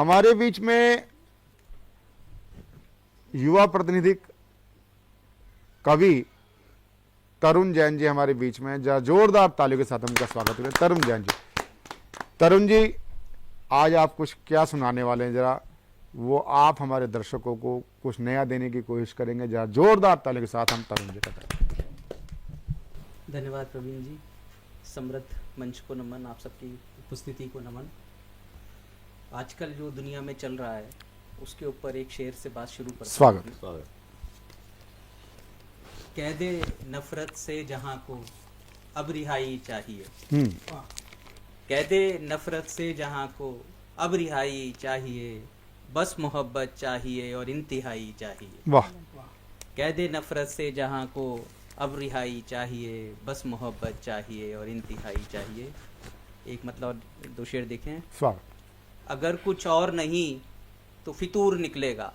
हमारे बीच में युवा प्रतिनिधि कवि तरुण जैन जी हमारे बीच में, जरा जोरदार तालियों के साथ उनका स्वागत करें। तरुण जैन जी, तरुण जी आज आप कुछ क्या सुनाने वाले हैं, जरा वो आप हमारे दर्शकों को कुछ नया देने की कोशिश करेंगे। जरा जोरदार तालियों के साथ हम तरुण जी का धन्यवाद प्रवीण जी। समृद्ध मंच को नमन, आप सबकी उपस्थिति को नमन। आजकल जो दुनिया में चल रहा है उसके ऊपर एक शेर से बात शुरू करते हैं। स्वागत। कह दे नफरत से जहां को अब रिहाई चाहिए। कह दे नफरत से जहां को अब रिहाई चाहिए, बस मोहब्बत चाहिए और इंतहाई चाहिए। वाह। कह दे नफरत से जहां को अब रिहाई चाहिए, बस मोहब्बत चाहिए और इंतहाई चाहिए। एक मतलब दो शेर देखें। स्वागत। अगर कुछ और नहीं तो फितूर निकलेगा,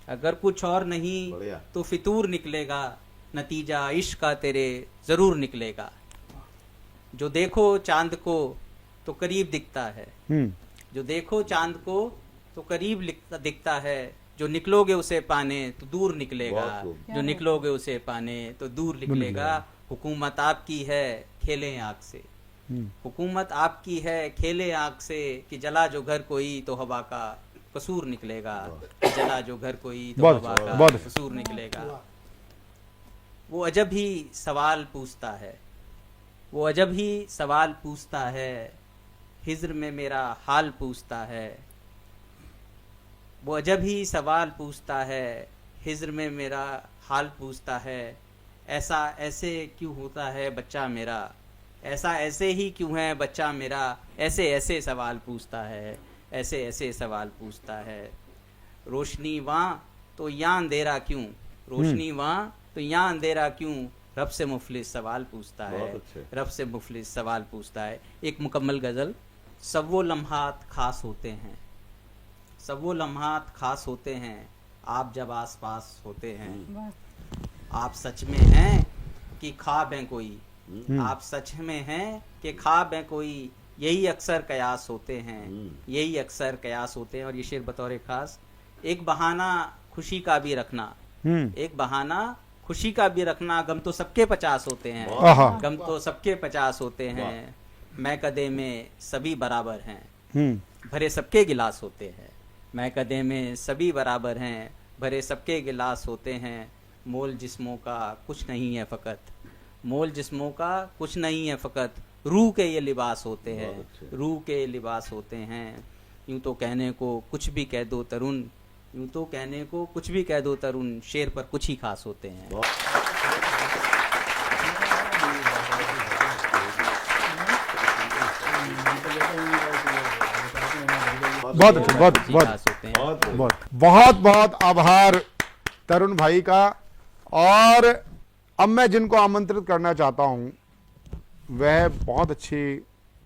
अगर कुछ और नहीं तो फितूर निकलेगा, नतीजा इश्क का तेरे जरूर निकलेगा। जो देखो चांद को तो करीब दिखता है, जो देखो चांद को तो करीब दिखता है, जो निकलोगे उसे पाने तो दूर निकलेगा, जो निकलोगे उसे पाने तो दूर निकलेगा। हुकूमत आपकी है खेलें आग से, हुकूमत आपकी है खेले आग से, कि जला जो घर कोई तो हवा का कसूर निकलेगा, कि जला जो घर कोई तो हवा का कसूर निकलेगा। वो अजब ही सवाल पूछता है, वो अजब ही सवाल पूछता है, हिज्र में मेरा हाल पूछता है। वो अजब ही सवाल पूछता है, हिज्र में मेरा हाल पूछता है। ऐसा ऐसे क्यों होता है बच्चा मेरा, ऐसा ऐसे ही क्यों है बच्चा मेरा। ऐसे ऐसे सवाल पूछता है, ऐसे ऐसे सवाल पूछता है। रोशनी वहाँ तो यहाँ अंधेरा क्यों, रोशनी वहाँ तो यहाँ अंधेरा क्यों। रब से मुफलिस सवाल पूछता है, रब से मुफलिस सवाल पूछता है। एक मुकम्मल गज़ल। सब वो लम्हात खास होते हैं, सब वो लम्हात खास होते हैं, आप जब आस पास होते हैं। आप सच में हैं कि ख्वाब हैं कोई, आप सच में हैं कि ख्वाब हैं कोई, यही अक्सर कयास होते हैं, यही अक्सर कयास होते हैं। और ये शेर बतौर खास। एक बहाना खुशी का भी रखना, एक बहाना खुशी का भी रखना, गम तो सबके 50 होते हैं, गम तो सबके 50 होते हैं। मैं कदे में सभी बराबर हैं, भरे सबके गिलास होते हैं। मैं कदे में सभी बराबर हैं, भरे सबके गिलास होते हैं। मोल जिस्मों का कुछ नहीं है फ़कत, मोल जिस्मों का कुछ नहीं है फ़कत, रूह के ये लिबास होते हैं, रूह के लिबास होते हैं। यूँ तो कहने को कुछ भी कह दो तरुण, यूँ तो कहने को कुछ भी कह दो तरुण, शेर पर कुछ ही खास होते हैं। बहुत अच्छा, बहुत बहुत आभार तरुण भाई का। और अब मैं जिनको आमंत्रित करना चाहता हूं वह बहुत अच्छी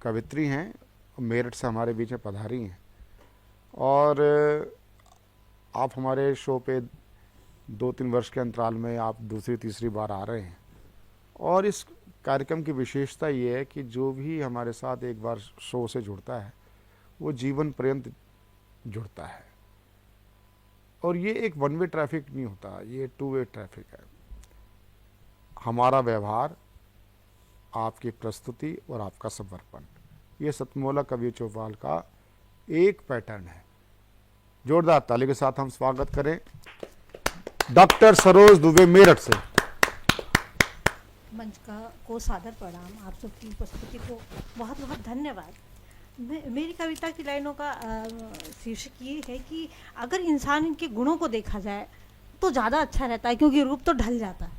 कवित्री हैं, मेरठ से हमारे बीच में पधारी हैं। और आप हमारे शो पे 2-3 वर्ष के अंतराल में आप दूसरी तीसरी बार आ रहे हैं। और इस कार्यक्रम की विशेषता ये है कि जो भी हमारे साथ एक बार शो से जुड़ता है वो जीवन पर्यंत जुड़ता है। और ये एक वन वे ट्रैफिक नहीं होता, ये 2 वे ट्रैफिक है। हमारा व्यवहार, आपकी प्रस्तुति और आपका समर्पण, ये सतमोला कवि चौपाल का एक पैटर्न है। जोरदार ताली के साथ हम स्वागत करें डॉक्टर सरोज दुबे मेरठ से। मंच को सादर प्रणाम, आप सबकी उपस्थिति को बहुत बहुत धन्यवाद। मेरी कविता की लाइनों का शीर्षक ये है कि अगर इंसान के गुणों को देखा जाए तो ज़्यादा अच्छा रहता है, क्योंकि रूप तो ढल जाता है,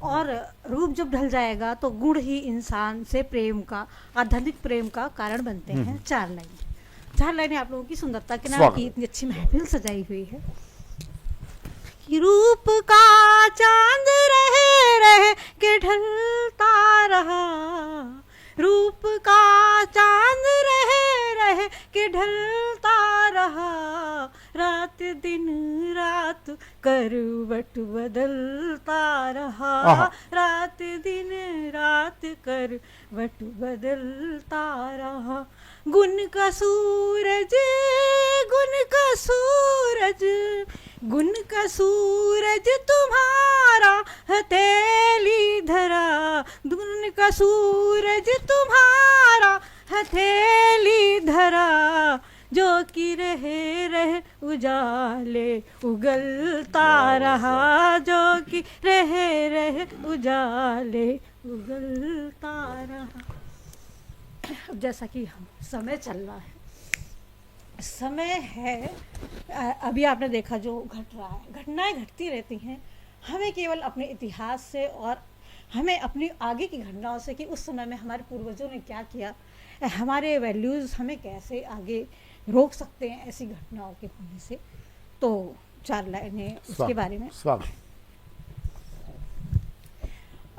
और रूप जब ढल जाएगा तो गुण ही इंसान से प्रेम का, आध्यात्मिक प्रेम का कारण बनते हैं। 4 लाइनें आप लोगों की सुंदरता के नाम की इतनी अच्छी महफिल सजाई हुई है। रूप का चांद रहे रहे के ढलता रहा, रूप का चांद रहे रहे के ढलता रहा, रात दिन रात करवट बदलता रहा, आहा। रात दिन रात करवट बदलता रहा। गुन का सूरज, गुन का सूरज, गुन का सूरज तुम्हारा हथेली धरा, गुन का सूरज तुम्हारा हथेली धरा, जो कि रहे रहे उजाले उगलता रहा, जो कि रहे रहे उजाले उगलता रहा। अब जैसा कि हम समय चल रहा है, समय है, अभी आपने देखा जो घट रहा है, घटनाएं घटती रहती हैं। हमें केवल अपने इतिहास से और हमें अपनी आगे की घटनाओं से कि उस समय में हमारे पूर्वजों ने क्या किया, हमारे वैल्यूज़ हमें कैसे आगे रोक सकते हैं ऐसी घटनाओं के होने से। तो 4 लाइनें उसके बारे में। स्वागत।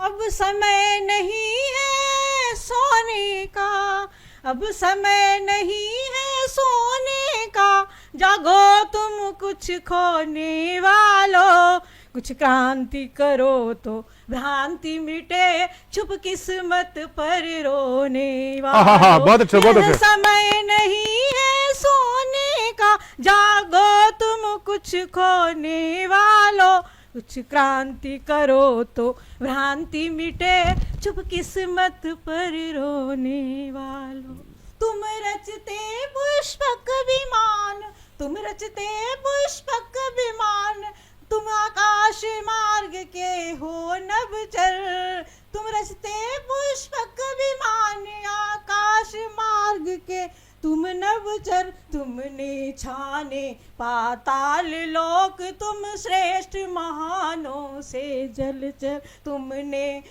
अब समय नहीं है सोने का, अब समय नहीं है सोने का, जागो तुम कुछ खोने वालों, कुछ क्रांति करो तो भ्रांति मिटे, छुप किस्मत पर रोने वालों। बहुत अच्छा, बहुत यह अच्छा। समय नहीं है सोने का, जागो तुम कुछ खोने वालों, कुछ क्रांति करो तो भ्रांति मिटे, चुप किस्मत पर रोने वालों। तुम रचते पुष्पक विमान, तुम रचते पुष्पक विमान, तुम आकाश मार्ग के हो नभचर, तुम रचते पुष्पक विमान, आकाश मार्ग के तुम नभचर, तुमने छाने पाताल लोक, तुम श्रेष्ठ महानों से जलचर, तुमने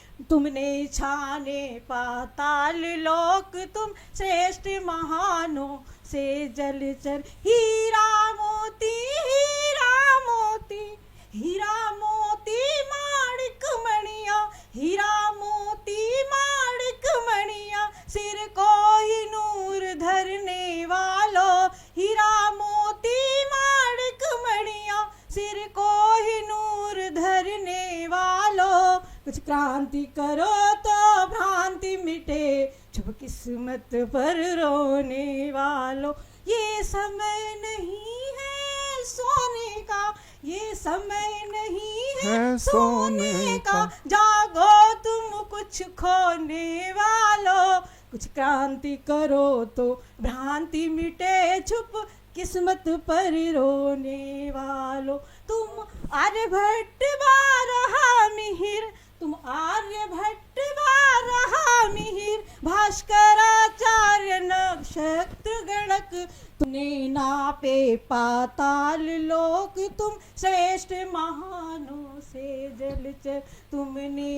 छाने पाताल लोक, तुम श्रेष्ठ महानों से जलचर। हीरा मोती, हीरा मोती, हीरा मोती माणिक मणिया, हीरा मोती माणिक मणिया, सिर को ही नूर धरने वालों, हीरा मोती माणिक मणिया, सिर को ही नूर धरने वालों, कुछ क्रांति करो तो भ्रांति मिटे, छुप किस्मत पर रोने वालों। ये समय नहीं है सोने का, ये समय नहीं है सोने का, जागो तुम कुछ खोने वालों, कुछ क्रांति करो तो भ्रांति मिटे, छुप किस्मत पर रोने वालों। तुम आर्यभट्ट बारहा मिहिर, तुम आर्यभट्ट बारहा मिहिर, भास्कराचार्य नक्षत्र गणक, तुमने नापे पाताल लोक, तुम श्रेष्ठ महानों से जलचर, तुमने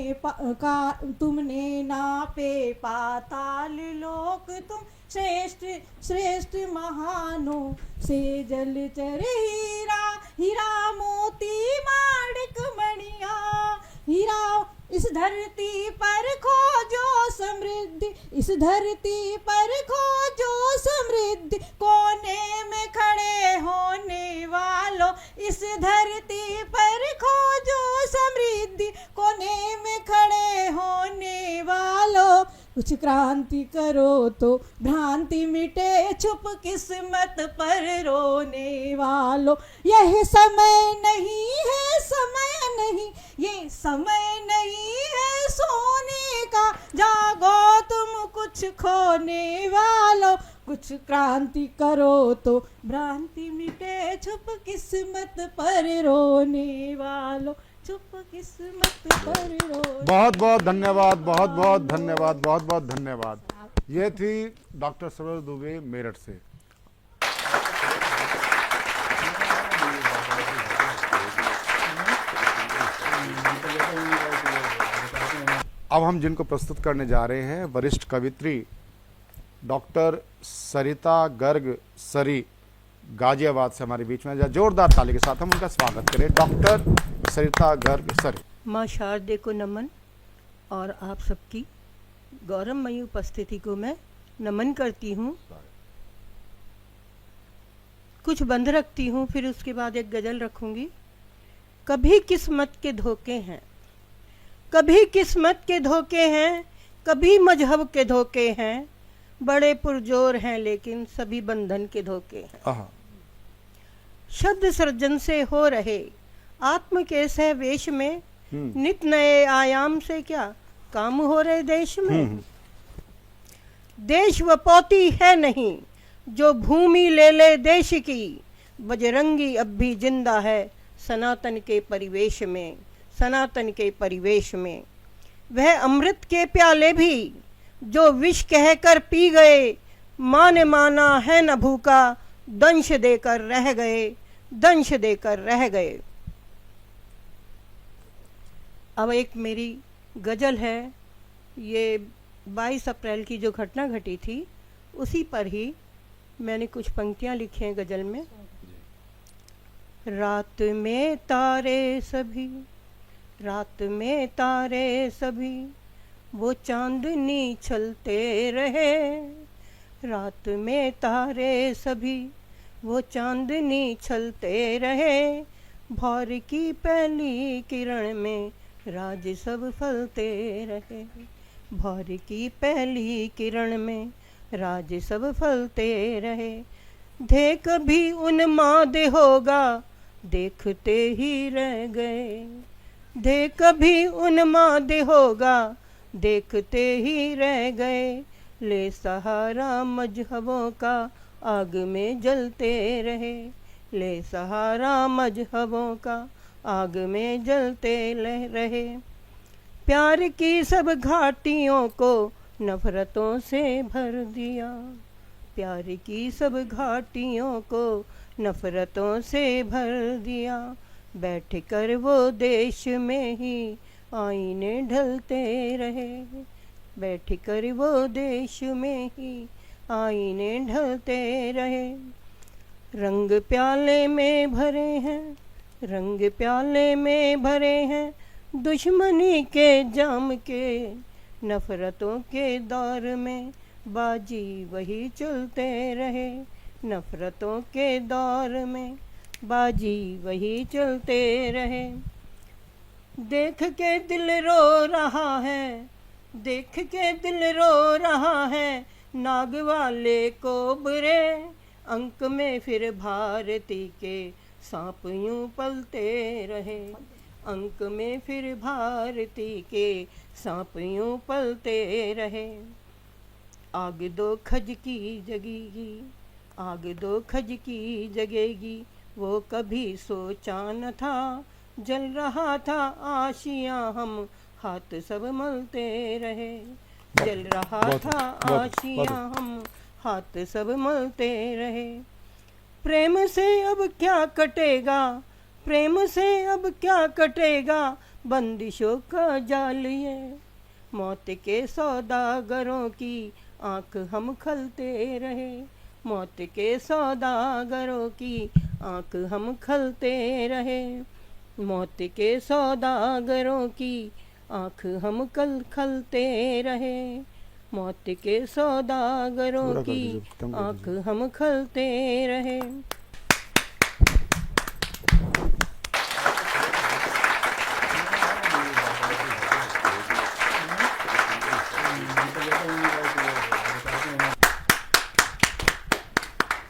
नापे पाताल लोक, तुम श्रेष्ठ महानों से जलचर। हीरा हीरा मोती माणिक मणिया, हीरा इस धरती पर खोजो समृद्धि, इस धरती पर खोजो समृद्धि, कोने में खड़े होने वालों, इस धरती पर खोजो समृद्धि, कोने में खड़े होने वालों, कुछ क्रांति करो तो भ्रांति मिटे, छुप किस्मत पर रोने वालों। यह समय नहीं है, समय नहीं, ये समय नहीं है सोने का, जागो तुम कुछ खोने वालों, कुछ क्रांति करो तो भ्रांति मिटे, छुप किस्मत पर रोने वालों, छुप किस्मत पर रोने। बहुत बहुत धन्यवाद, बहुत बहुत धन्यवाद, बहुत बहुत धन्यवाद। ये थी डॉक्टर सरोज दुबे मेरठ से। अब हम जिनको प्रस्तुत करने जा रहे हैं, वरिष्ठ कवित्री डॉक्टर सरिता गर्ग सरी गाजियाबाद से हमारे बीच में। जोरदार ताली के साथ हम उनका स्वागत करें। डॉक्टर सरिता गर्ग सरी। माँ शारदे को नमन और आप सबकी गौरवमयी उपस्थिति को मैं नमन करती हूँ। कुछ बंद रखती हूँ, फिर उसके बाद एक गज़ल रखूँगी। कभी किस्मत के धोखे हैं, कभी किस्मत के धोखे हैं, कभी मजहब के धोखे हैं, बड़े पुरजोर हैं लेकिन सभी बंधन के धोखे हैं। आहा, शब्द सृजन से हो रहे आत्म के सहवेश में, नित नए आयाम से क्या काम हो रहे देश में। देश व पौती है नहीं जो भूमि ले ले देश की, बजरंगी अब भी जिंदा है सनातन के परिवेश में, सनातन के परिवेश में। वह अमृत के प्याले भी जो विष कहकर पी गए, माँ ने माना है न भूखा, दंश देकर रह गए, दंश देकर रह गए। अब एक मेरी गज़ल है, ये 22 अप्रैल की जो घटना घटी थी उसी पर ही मैंने कुछ पंक्तियाँ लिखी हैं गज़ल में। रात में तारे सभी, रात में तारे सभी, वो चांदनी छलते रहे। रात में तारे सभी, वो चांदनी छलते रहे। भोर की पहली किरण में राज सब फलते रहे। भोर की पहली किरण में राज सब फलते रहे। देख भी उन्माद होगा, देखते ही रह गए। देख भी उन्माद होगा, देखते ही रह गए। ले सहारा मजहबों का, आग में जलते रहे। ले सहारा मजहबों का, आग में जलते रहे। प्यार की सब घाटियों को नफरतों से भर दिया। प्यार की सब घाटियों को नफरतों से भर दिया। बैठ कर वो देश में ही आईने ढलते रहे। बैठ कर वो देश में ही आईने ढलते रहे। रंग प्याले में भरे हैं, रंग प्याले में भरे हैं, दुश्मनी के जाम के। नफरतों के दौर में बाजी वही चलते रहे। नफरतों के दौर में बाजी वही चलते रहे। देख के दिल रो रहा है, देख के दिल रो रहा है, नाग वाले कोबरे। अंक में फिर भारती के सांप यूं पलते रहे। अंक में फिर भारती के सांप यूं पलते रहे। आग दो खज की जगेगी, आग दो खज की जगेगी, वो कभी सोचा न था। जल रहा था आशियां, हम हाथ सब मलते रहे। जल रहा था आशियां, हम हाथ सब मलते रहे। प्रेम से अब क्या कटेगा, प्रेम से अब क्या कटेगा, बंदिशों का जाल ये। मौत के सौदागरों की आंख हम खलते रहे। मौत के सौदागरों की आंख हम खलते रहे। मौत के सौदागरों की आंख हम खलते रहे। मौत के सौदागरों की आंख हम खलते रहे।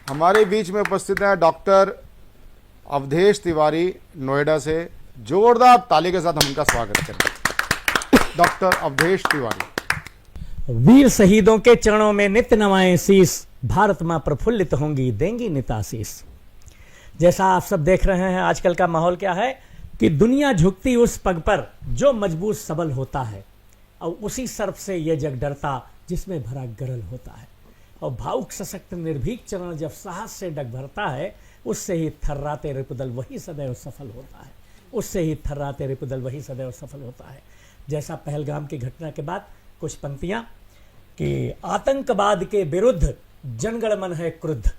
हमारे बीच में उपस्थित हैं डॉक्टर अवधेश तिवारी नोएडा से। जोरदार ताली के साथ हम उनका स्वागत करें। डॉक्टर अवधेश तिवारी। वीर शहीदों के चरणों में नित्य नवाएं शीस, भारत मां प्रफुल्लित होंगी देंगी नित आशीष। जैसा आप सब देख रहे हैं आजकल का माहौल क्या है कि दुनिया झुकती उस पग पर जो मजबूत सबल होता है, और उसी सर्प से यह जग डरता जिसमें भरा गरल होता है। और भावुक सशक्त निर्भीक चरण जब साहस से डग भरता है, उससे ही थर्राते रिपुदल वही सदैव सफल होता है। उससे ही थर्राते रिपुदल वही सदैव सफल होता है। जैसा पहलगाम की घटना के बाद कुछ पंक्तियां कि आतंकवाद के विरुद्ध जनगण मन है क्रुद्ध।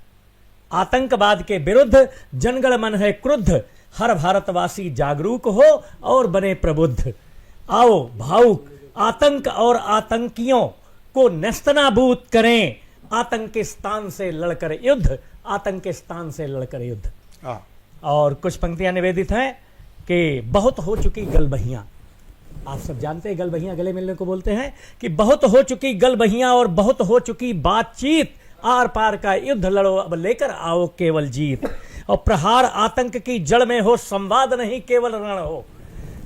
आतंकवाद के विरुद्ध जनगण मन है क्रुद्ध, हर भारतवासी जागरूक हो और बने प्रबुद्ध। आओ भावुक आतंक और आतंकियों को नेस्तनाबूद करें, आतंकिस्तान से लड़कर युद्ध आतंकिस्तान से लड़कर युद्ध। हाँ। और कुछ पंक्तियां निवेदित हैं कि बहुत हो चुकी गलबहियां, आप सब जानते हैं गलबहियां गले मिलने को बोलते हैं, कि बहुत हो चुकी गलबहियां और बहुत हो चुकी बातचीत, आर पार का युद्ध लड़ो अब लेकर आओ केवल जीत। और प्रहार आतंक की जड़ में हो संवाद नहीं केवल रण हो,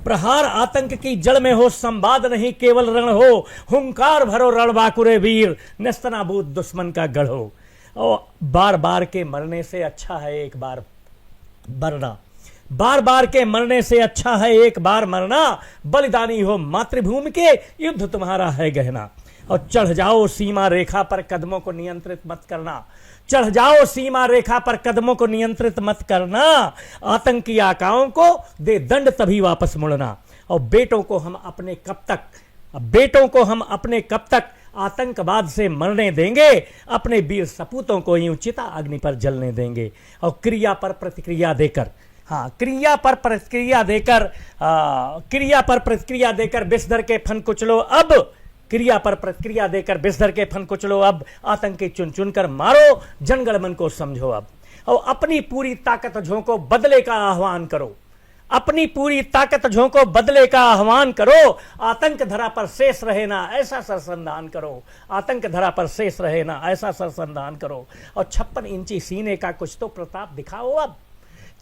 प्रहार आतंक की जड़ में हो संवाद नहीं केवल रण हो, हुंकार भरो रणबांकुरे वीर नेस्तनाबूद दुश्मन का गढ़ हो। और बार बार के मरने से अच्छा है एक बार मरना, बार बार के मरने से अच्छा है एक बार मरना, बलिदानी हो मातृभूमि के युद्ध तुम्हारा है गहना। और चढ़ जाओ सीमा रेखा पर कदमों को नियंत्रित मत करना, चढ़ जाओ सीमा रेखा पर कदमों को नियंत्रित मत करना, आतंकी आकाओं को दे दंड तभी वापस मुड़ना। और बेटों को हम अपने कब तक, बेटों को हम अपने कब तक आतंकवाद से मरने देंगे, अपने वीर सपूतों को यूं चिता अग्नि पर जलने देंगे। और क्रिया पर प्रतिक्रिया देकर, हाँ क्रिया पर प्रतिक्रिया देकर, क्रिया पर प्रतिक्रिया देकर बिस्तर के फन कुचलो अब, क्रिया पर प्रतिक्रिया देकर बिस्तर के फन कुचलो अब, आतंकी चुन चुन कर मारो जनगण मन को समझो अब। और अपनी पूरी ताकत झोंको बदले का आह्वान करो, अपनी पूरी ताकत झोंको बदले का आह्वान करो, आतंक धरा पर शेष रहे ना ऐसा सरसंधान करो, आतंक धरा पर शेष रहे ना ऐसा सरसंधान करो। और 56 इंची सीने का कुछ तो प्रताप दिखाओ अब,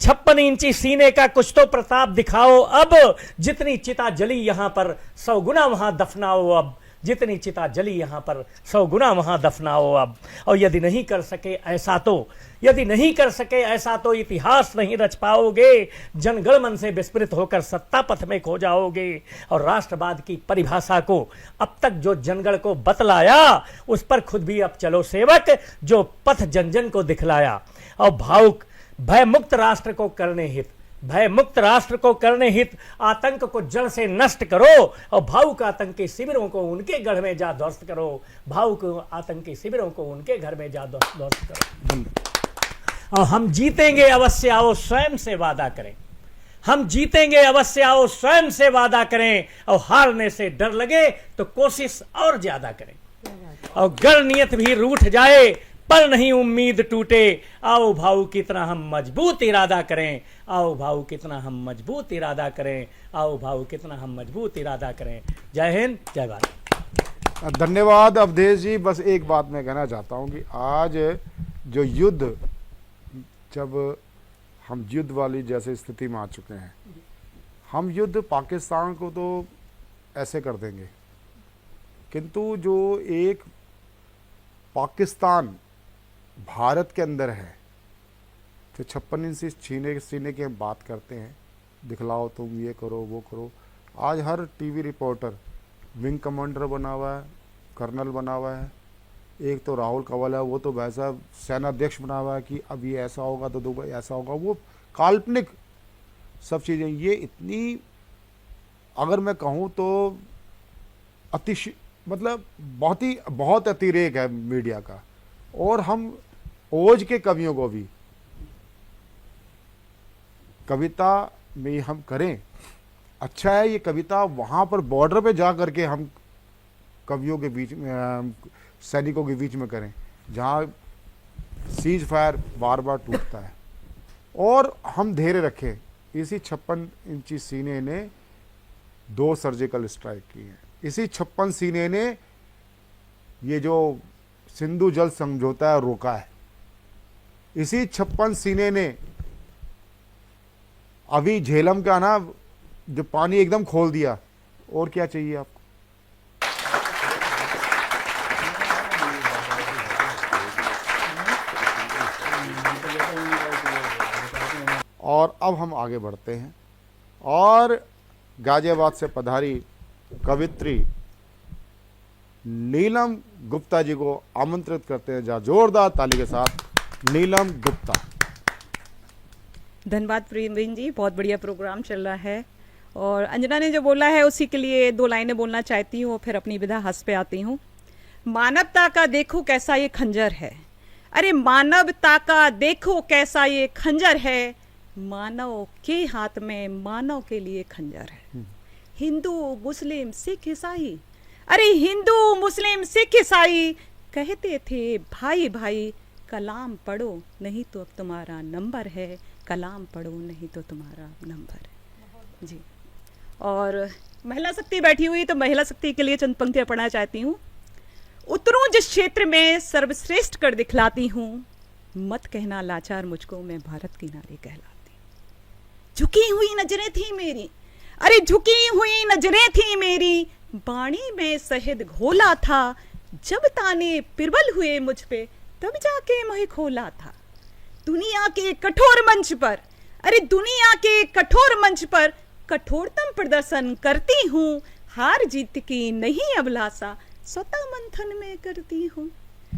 56 इंची सीने का कुछ तो प्रताप दिखाओ अब, जितनी चिता जली यहां पर 100 गुना वहां दफनाओ अब, जितनी चिता जली यहां पर 100 गुना वहां दफनाओ अब। और यदि नहीं कर सके ऐसा तो, यदि नहीं कर सके ऐसा तो इतिहास नहीं रच पाओगे, जनगण मन से विस्मृत होकर सत्ता पथ में खो जाओगे। और राष्ट्रवाद की परिभाषा को अब तक जो जनगण को बतलाया, उस पर खुद भी अब चलो सेवक, जो पथ जन जन को दिखलाया। और भावुक भय मुक्त राष्ट्र को करने हित, भय मुक्त राष्ट्र को करने हित आतंक को जड़ से नष्ट करो। और भावुक आतंकी शिविरों को उनके गढ़ में जा ध्वस्त करो, भावुक आतंकी शिविरों को उनके घर में जा ध्वस्त करो। और हम जीतेंगे अवश्य आओ स्वयं से वादा करें, हम जीतेंगे अवश्य आओ स्वयं से वादा करें। और हारने से डर लगे तो कोशिश और ज्यादा करें। और गर नियत भी रूठ जाए पर नहीं उम्मीद टूटे, आओ भाऊ कितना हम मजबूत इरादा करें, आओ भाऊ कितना हम मजबूत इरादा करें, आओ भाऊ कितना हम मजबूत इरादा करें। जय हिंद, जय भारत। धन्यवाद अवधेश जी। बस एक बात मैं कहना चाहता हूं कि आज जो युद्ध, जब हम युद्ध वाली जैसे स्थिति में आ चुके हैं, हम युद्ध पाकिस्तान को तो ऐसे कर देंगे, किंतु जो एक पाकिस्तान भारत के अंदर है, जो 56 इंच सीने की हम बात करते हैं, दिखलाओ तुम ये करो वो करो। आज हर टीवी रिपोर्टर विंग कमांडर बना हुआ है, कर्नल बना हुआ है। एक तो राहुल कंवल है, वो तो वैसा सेनाध्यक्ष बना हुआ है कि अब ये ऐसा होगा तो दुबई ऐसा होगा। वो काल्पनिक सब चीज़ें, ये इतनी, अगर मैं कहूँ तो मतलब बहुत अतिरेक है मीडिया का। और हम ओज के कवियों को भी कविता में हम करें, अच्छा है ये कविता वहाँ पर बॉर्डर पे जा करके हम कवियों के बीच में, सैनिकों के बीच में करें, जहाँ सीज फायर बार बार टूटता है। और हम धैर्य रखें। इसी 56 इंची सीने ने 2 सर्जिकल स्ट्राइक की हैं। इसी 56 सीने ने ये जो सिंधु जल समझौता है रोका है। इसी 56 सीने ने अभी झेलम का ना जो पानी एकदम खोल दिया। और क्या चाहिए आपको? और अब हम आगे बढ़ते हैं और गाजियाबाद से पधारी कवित्री नीलम गुप्ता जी को आमंत्रित करते हैं। जहाँ जोरदार ताली के साथ नीलम गुप्ता। धन्यवाद प्रवीण जी, बहुत बढ़िया प्रोग्राम चल रहा है। और अंजना ने जो बोला है उसी के लिए 2 लाइनें बोलना चाहती हूँ, फिर अपनी विधा हंस पे आती हूँ। मानवता का देखो कैसा ये खंजर है, अरे मानवता का देखो कैसा ये खंजर है, मानव के हाथ में मानव के लिए खंजर है। हिंदू मुस्लिम सिख ईसाई, अरे हिंदू मुस्लिम सिख ईसाई कहते थे भाई भाई, कलाम पढ़ो नहीं तो अब तुम्हारा नंबर है, कलाम पढ़ो नहीं तो तुम्हारा नंबर है। जी, और महिला शक्ति बैठी हुई, तो महिला शक्ति के लिए चंद पंक्तियां पढ़ना चाहती हूँ। उतरूं जिस क्षेत्र में सर्वश्रेष्ठ कर दिखलाती हूँ, मत कहना लाचार मुझको, मैं भारत की नारी कहलाती। झुकी हुई नजरें थी मेरी, अरे झुकी हुई नजरें थी मेरी, बाणी में शहद घोला था, जब ताने पिरबल हुए मुझ पे तब जाके मोहे खोला था। दुनिया के कठोर मंच पर, अरे दुनिया के कठोर मंच पर कठोरतम प्रदर्शन करती हूँ, हार जीत की नहीं अभिलाषा स्वतः मंथन में करती हूँ।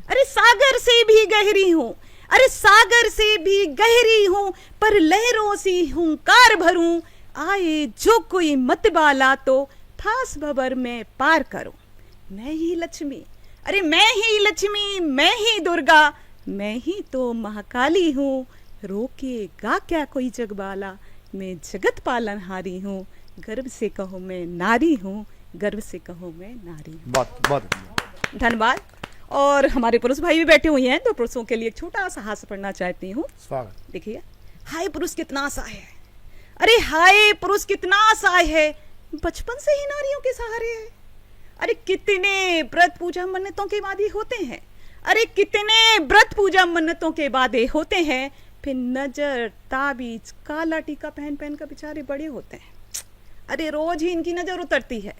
अरे सागर से भी गहरी हूँ, अरे सागर से भी गहरी हूँ, पर लहरों सी हुंकार भरूं, आए जो कोई मतवाला तो फास भंवर में पार करूं। मैं ही लक्ष्मी, अरे मैं ही लक्ष्मी, मैं ही दुर्गा, मैं ही तो महाकाली हूँ, रोकेगा क्या कोई जगबाला, मैं जगत पालनहारी हूँ, गर्व से कहो मैं नारी हूँ, गर्व से कहो मैं नारी हूँ। बहुत बहुत धन्यवाद। और हमारे पुरुष भाई भी बैठे हुए हैं, तो पुरुषों के लिए एक छोटा सा हास्य पढ़ना चाहती हूँ। स्वागत। देखिए, हाय पुरुष कितना असहाय है, अरे हाय पुरुष कितना असहाय है, बचपन से ही नारियों के सहारे है। अरे कितने व्रत पूजा मन्नतों के वादे होते हैं, अरे कितने व्रत पूजा मन्नतों के वादे होते हैं, फिर नजर ताबीज काला टीका पहन पहन कर बेचारे बड़े होते हैं। अरे रोज ही इनकी नजर उतरती है,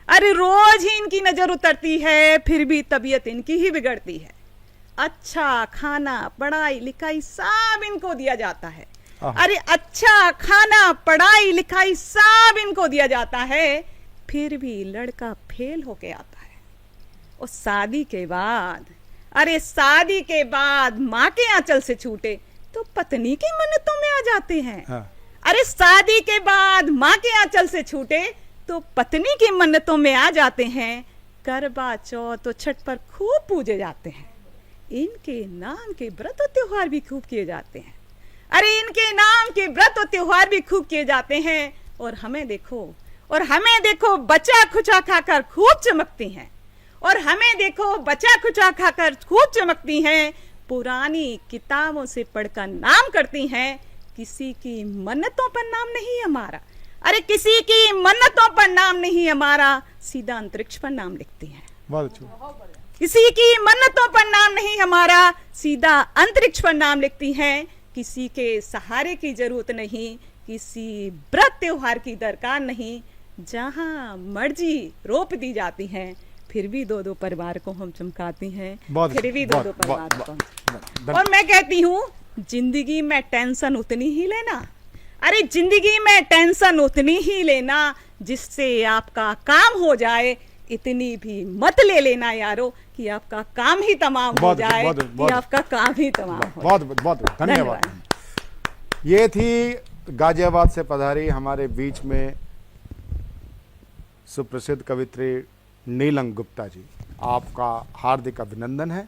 अरे रोज ही इनकी नजर उतरती है, फिर भी तबीयत इनकी ही बिगड़ती है। अच्छा खाना पढ़ाई लिखाई सब इनको दिया जाता है, अरे अच्छा खाना पढ़ाई लिखाई सब इनको दिया जाता है, फिर भी लड़का फेल होके आता है। और शादी के बाद, अरे शादी के बाद माँ के आंचल से छूटे तो पत्नी की मन्नतों में आ जाते हैं। हाँ। अरे शादी के बाद माँ के आंचल से छूटे तो पत्नी की मन्नतों में आ जाते हैं। करवा चौथ और छठ पर खूब पूजे जाते हैं, इनके नाम के व्रत और त्योहार भी खूब किए जाते हैं, अरे इनके नाम के व्रत और त्योहार भी खूब किए जाते हैं। और हमें देखो बचा खुचा खाकर खूब चमकती हैं, और हमें देखो बचा खुचा खाकर खूब चमकती हैं, पुरानी किताबों से पढ़कर नाम करती हैं। किसी की मन्नतों पर नाम नहीं हमारा, अरे किसी की मन्नतों पर नाम नहीं हमारा, सीधा अंतरिक्ष पर नाम लिखती हैं। बहुत अच्छा। किसी की मन्नतों पर नाम नहीं हमारा, सीधा अंतरिक्ष पर नाम लिखती हैं। किसी के सहारे की जरूरत नहीं, किसी व्रत त्योहार की दरकार नहीं, जहां मर्जी रोप दी जाती हैं, फिर भी दो दो परिवार को हम चमकाती हैं, फिर भी दो दो परिवार को। और मैं कहती हूँ, जिंदगी में टेंशन उतनी ही लेना, अरे जिंदगी में टेंशन उतनी ही लेना जिससे आपका काम हो जाए, इतनी भी मत ले लेना यारो कि आपका काम ही तमाम हो जाए, कि आपका काम ही तमाम हो जाए। बहुत बहुत धन्यवाद। ये थी गाजियाबाद से पधारी हमारे बीच में सुप्रसिद्ध कवित्री नीलम गुप्ता जी, आपका हार्दिक अभिनंदन है।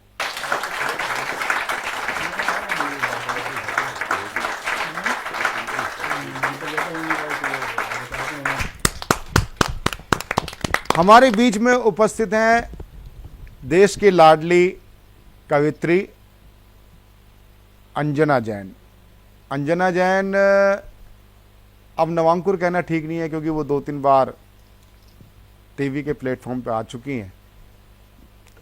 हमारे बीच में उपस्थित हैं देश की लाडली कवित्री अंजना जैन। अंजना जैन, अब नवांकुर कहना ठीक नहीं है क्योंकि वो 2-3 बार टीवी के प्लेटफॉर्म पे आ चुकी हैं,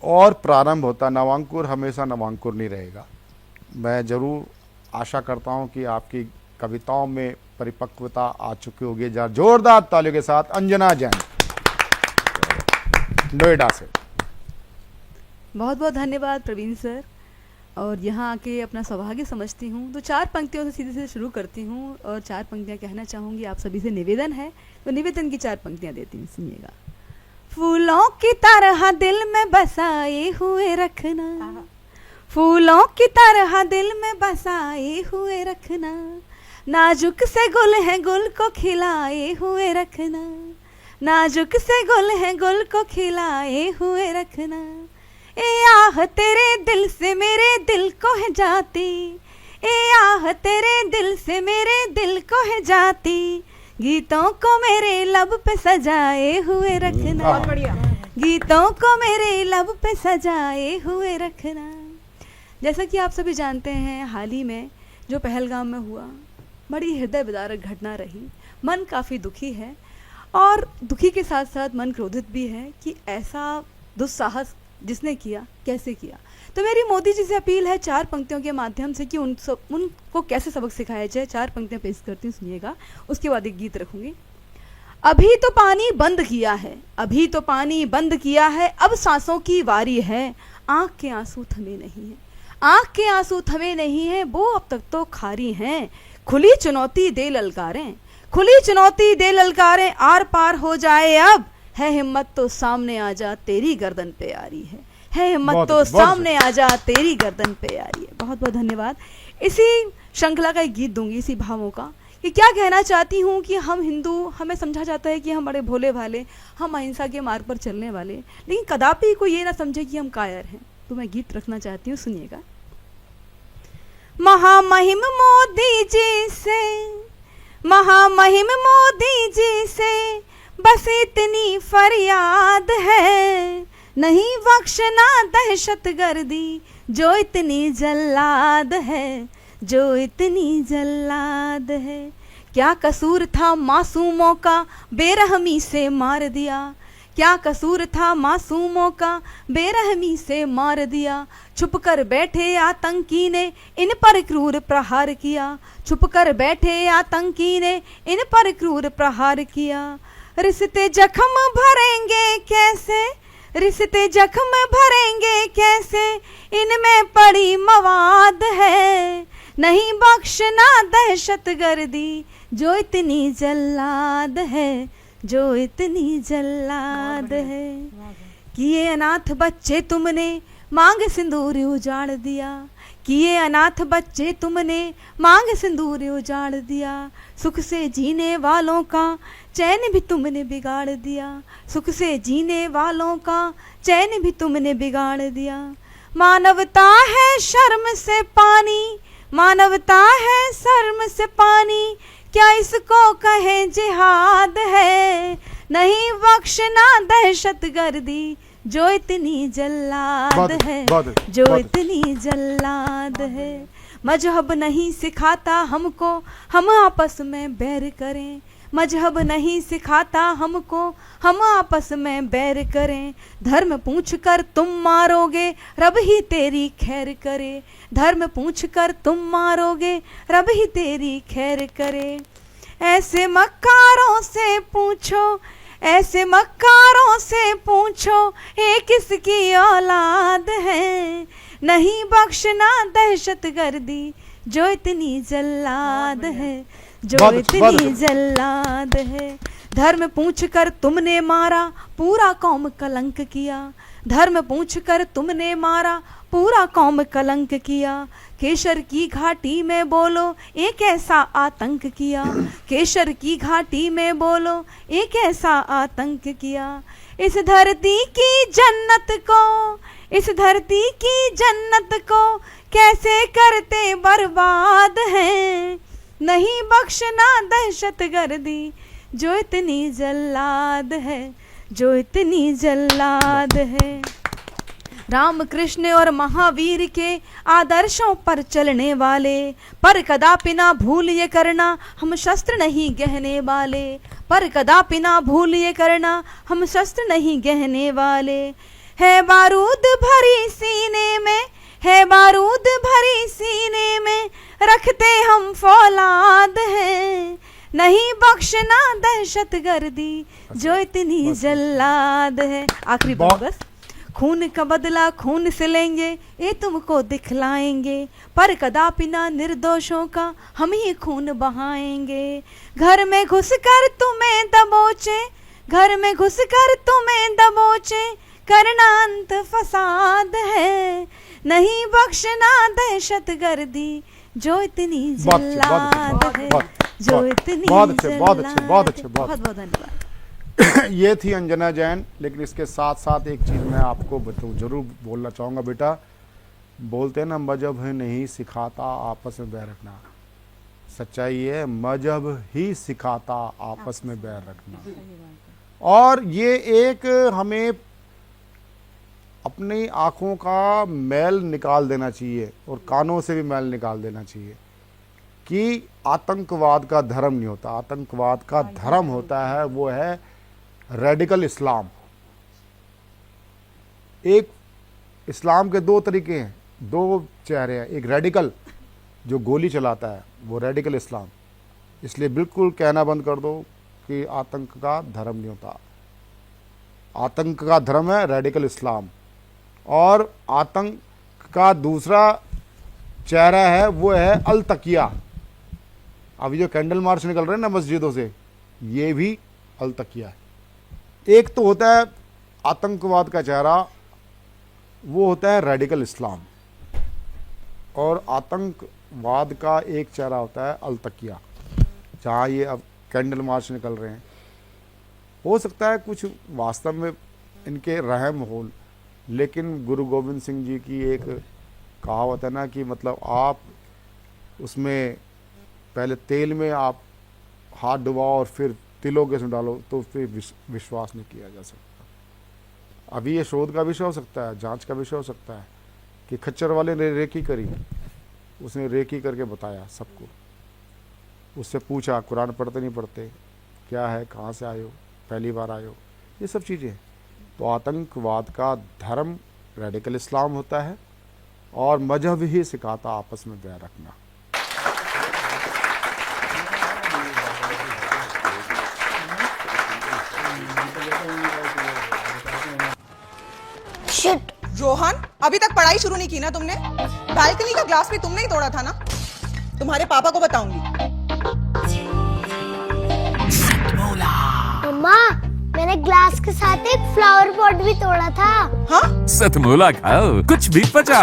और प्रारंभ होता नवांकुर हमेशा नवांकुर नहीं रहेगा। मैं ज़रूर आशा करता हूं कि आपकी कविताओं में परिपक्वता आ चुकी होगी। जोरदार तालियों के साथ अंजना जैन, नोएडा से। बहुत बहुत धन्यवाद प्रवीण सर। और यहाँ आके अपना सौभाग्य समझती हूँ, तो 4 पंक्तियों से सीधे से शुरू करती हूँ और 4 पंक्तियाँ कहना चाहूँगी। आप सभी से निवेदन है, तो निवेदन की 4 पंक्तियाँ देती हूँ, सुनिएगा। फूलों की तरह दिल में बसाए हुए रखना, फूलों की तरह दिल में बसाए हुए रखना, नाजुक से गुल है गुल को खिलाए हुए रखना, नाजुक से गुल है गुल को खिलाए हुए रखना। ए आह तेरे दिल से मेरे दिल को है जाती, ए आह तेरे दिल से मेरे दिल को है जाती, गीतों को मेरे लब पे सजाए हुए रखना, गीतों को मेरे लब पे सजाए हुए रखना। जैसा कि आप सभी जानते हैं, हाल ही में जो पहलगाम में हुआ, बड़ी हृदय विदारक घटना रही। मन काफ़ी दुखी है और दुखी के साथ साथ मन क्रोधित भी है कि ऐसा दुस्साहस जिसने किया कैसे किया। तो मेरी मोदी जी से अपील है 4 पंक्तियों के माध्यम से कि उनको कैसे सबक सिखाया जाए। 4 पंक्तियां पेश करती हूँ, सुनिएगा, उसके बाद एक गीत रखूंगी। अभी तो पानी बंद किया है, अभी तो पानी बंद किया है, अब सांसों की वारी है, आंख के आंसू थमे नहीं है, आंख के आंसू थमे नहीं है, वो अब तक तो खारी हैं। खुली चुनौती दे ललकारें, खुली चुनौती दे ललकारें, आर पार हो जाए अब, है हिम्मत तो सामने आ जा, तेरी गर्दन पे आ रही है हिम्मत तो सामने आ जा, तेरी गर्दन पे आ रही है। बहुत बहुत धन्यवाद। इसी श्रृंखला का एक गीत दूंगी इसी भावों का, कि क्या कहना चाहती हूँ कि हम हिंदू, हमें समझा जाता है कि हम बड़े भोले भाले, हम अहिंसा के मार्ग पर चलने वाले, लेकिन कदापि कोई ये ना समझे कि हम कायर हैं। तो मैं गीत रखना चाहती हूँ, सुनिएगा। महामहिम मोदी जी से, महामहिम मोदी जी से बस इतनी फरियाद है, नहीं बख्शना दहशतगर्दी जो इतनी जल्लाद है, जो इतनी जल्लाद है। क्या कसूर था मासूमों का बेरहमी से मार दिया, क्या कसूर था मासूमों का बेरहमी से मार दिया, छुप कर बैठे आतंकी ने इन पर क्रूर प्रहार किया, छुप कर बैठे आतंकी ने इन पर क्रूर प्रहार किया। रिश्ते जख्म भरेंगे कैसे, रिश्ते जख्म भरेंगे कैसे, इनमें पड़ी मवाद है, नहीं बख्शना दहशतगर्दी जो इतनी जल्लाद है, जो इतनी जल्लाद है। किए अनाथ बच्चे तुमने मांग सिंदूर उजाड़ दिया, किए अनाथ बच्चे तुमने मांग सिंदूर उजाड़ दिया, सुख से जीने वालों का चैन भी तुमने बिगाड़ दिया, सुख से जीने वालों का चैन भी तुमने बिगाड़ दिया। मानवता है शर्म से पानी, मानवता है शर्म से पानी, क्या इसको कहे जिहाद है, नहीं बख्शना दहशतगर्दी जो इतनी जल्लाद है, जो इतनी जल्लाद है। मजहब नहीं सिखाता हमको हम आपस में बैर करें, मजहब नहीं सिखाता हमको हम आपस में बैर करें, धर्म पूछ कर तुम मारोगे रब ही तेरी खैर करे, धर्म पूछ कर तुम मारोगे रब ही तेरी खैर करे। ऐसे मक्कारों से पूछो, ऐसे मक्कारों से पूछो, ये किसकी औलाद है, नहीं बख्शना दहशतगर्दी जो इतनी जल्लाद है, जो इतनी जल्लाद है। धर्म पूछ कर तुमने मारा पूरा कौम कलंक किया, धर्म पूछ कर तुमने मारा पूरा कौम कलंक किया। केशर की घाटी में बोलो एक ऐसा आतंक किया, केशर की घाटी में बोलो एक ऐसा आतंक किया। इस धरती की जन्नत को, इस धरती की जन्नत को कैसे करते बर्बाद हैं, नहीं बख्शना दहशतगर्दी जो इतनी जल्लाद है, जो इतनी जल्लाद है। राम कृष्ण और महावीर के आदर्शों पर चलने वाले, पर कदापि ना भूल ये करना हम शस्त्र नहीं गहने वाले, पर कदापि ना भूल ये करना हम शस्त्र नहीं गहने वाले। है बारूद भरी सीने में, है बारूद भरी सीने में, रखते हम फौलाद हैं, नहीं बख्शना दहशतगर्दी जो इतनी जल्लाद है। आखिरी बात बस, खून का बदला खून से लेंगे ये तुमको दिखलाएंगे, पर कदापि ना निर्दोषों का हम ही खून बहाएंगे। घर में घुसकर तुम्हें दबोचे, घर में घुसकर तुम्हें दबोचे, करना अंत फसाद है, नहीं बख्शना दहशतगर्दी जो इतनी जल्लाद है, जो इतनी बहुत बहुत धन्यवाद। ये थी अंजना जैन। लेकिन इसके साथ साथ एक चीज़ मैं आपको जरूर बोलना चाहूँगा। बेटा, बोलते हैं ना मजहब है नहीं सिखाता आपस में बैर रखना, सच्चाई है मजहब ही सिखाता आपस में बैर रखना। और ये एक हमें अपनी आँखों का मैल निकाल देना चाहिए और कानों से भी मैल निकाल देना चाहिए कि आतंकवाद का धर्म नहीं होता। आतंकवाद का धर्म होता है, वो है रेडिकल इस्लाम। एक इस्लाम के दो तरीके हैं, दो चेहरे हैं। एक रेडिकल जो गोली चलाता है, वो रेडिकल इस्लाम। इसलिए बिल्कुल कहना बंद कर दो कि आतंक का धर्म नहीं होता। आतंक का धर्म है रेडिकल इस्लाम। और आतंक का दूसरा चेहरा है, वो है अल तकिया। अभी जो कैंडल मार्च निकल रहे हैं ना मस्जिदों से, ये भी अल तकिया है। एक तो होता है आतंकवाद का चेहरा, वो होता है रेडिकल इस्लाम, और आतंकवाद का एक चेहरा होता है अल तकिया, जहाँ ये अब कैंडल मार्च निकल रहे हैं। हो सकता है कुछ वास्तव में इनके रहम हो, लेकिन गुरु गोविंद सिंह जी की एक कहावत है ना कि मतलब आप उसमें पहले तेल में आप हाथ डुबाओ और फिर तिलों के उसमें डालो, तो फिर विश्वास नहीं किया जा सकता। अभी ये शोध का विषय हो सकता है, जांच का विषय हो सकता है कि खच्चर वाले ने रेकी करी, उसने रेकी करके बताया सबको। उससे पूछा कुरान पढ़ते नहीं पढ़ते, क्या है, कहाँ से आए हो, पहली बार आए हो, ये सब चीज़ें। तो आतंकवाद का धर्म रेडिकल इस्लाम होता है और मजहब ही सिखाता आपस में बैर रखना। शिट। रोहन, अभी तक पढ़ाई शुरू नहीं की ना तुमने? बालकनी का ग्लास भी तुमने ही तोड़ा था ना? तुम्हारे पापा को बताऊंगी। मम्मा, मैंने ग्लास के साथ एक फ्लावर पॉट भी तोड़ा था। हाँ? सतमोला खाओ, कुछ भी पचा।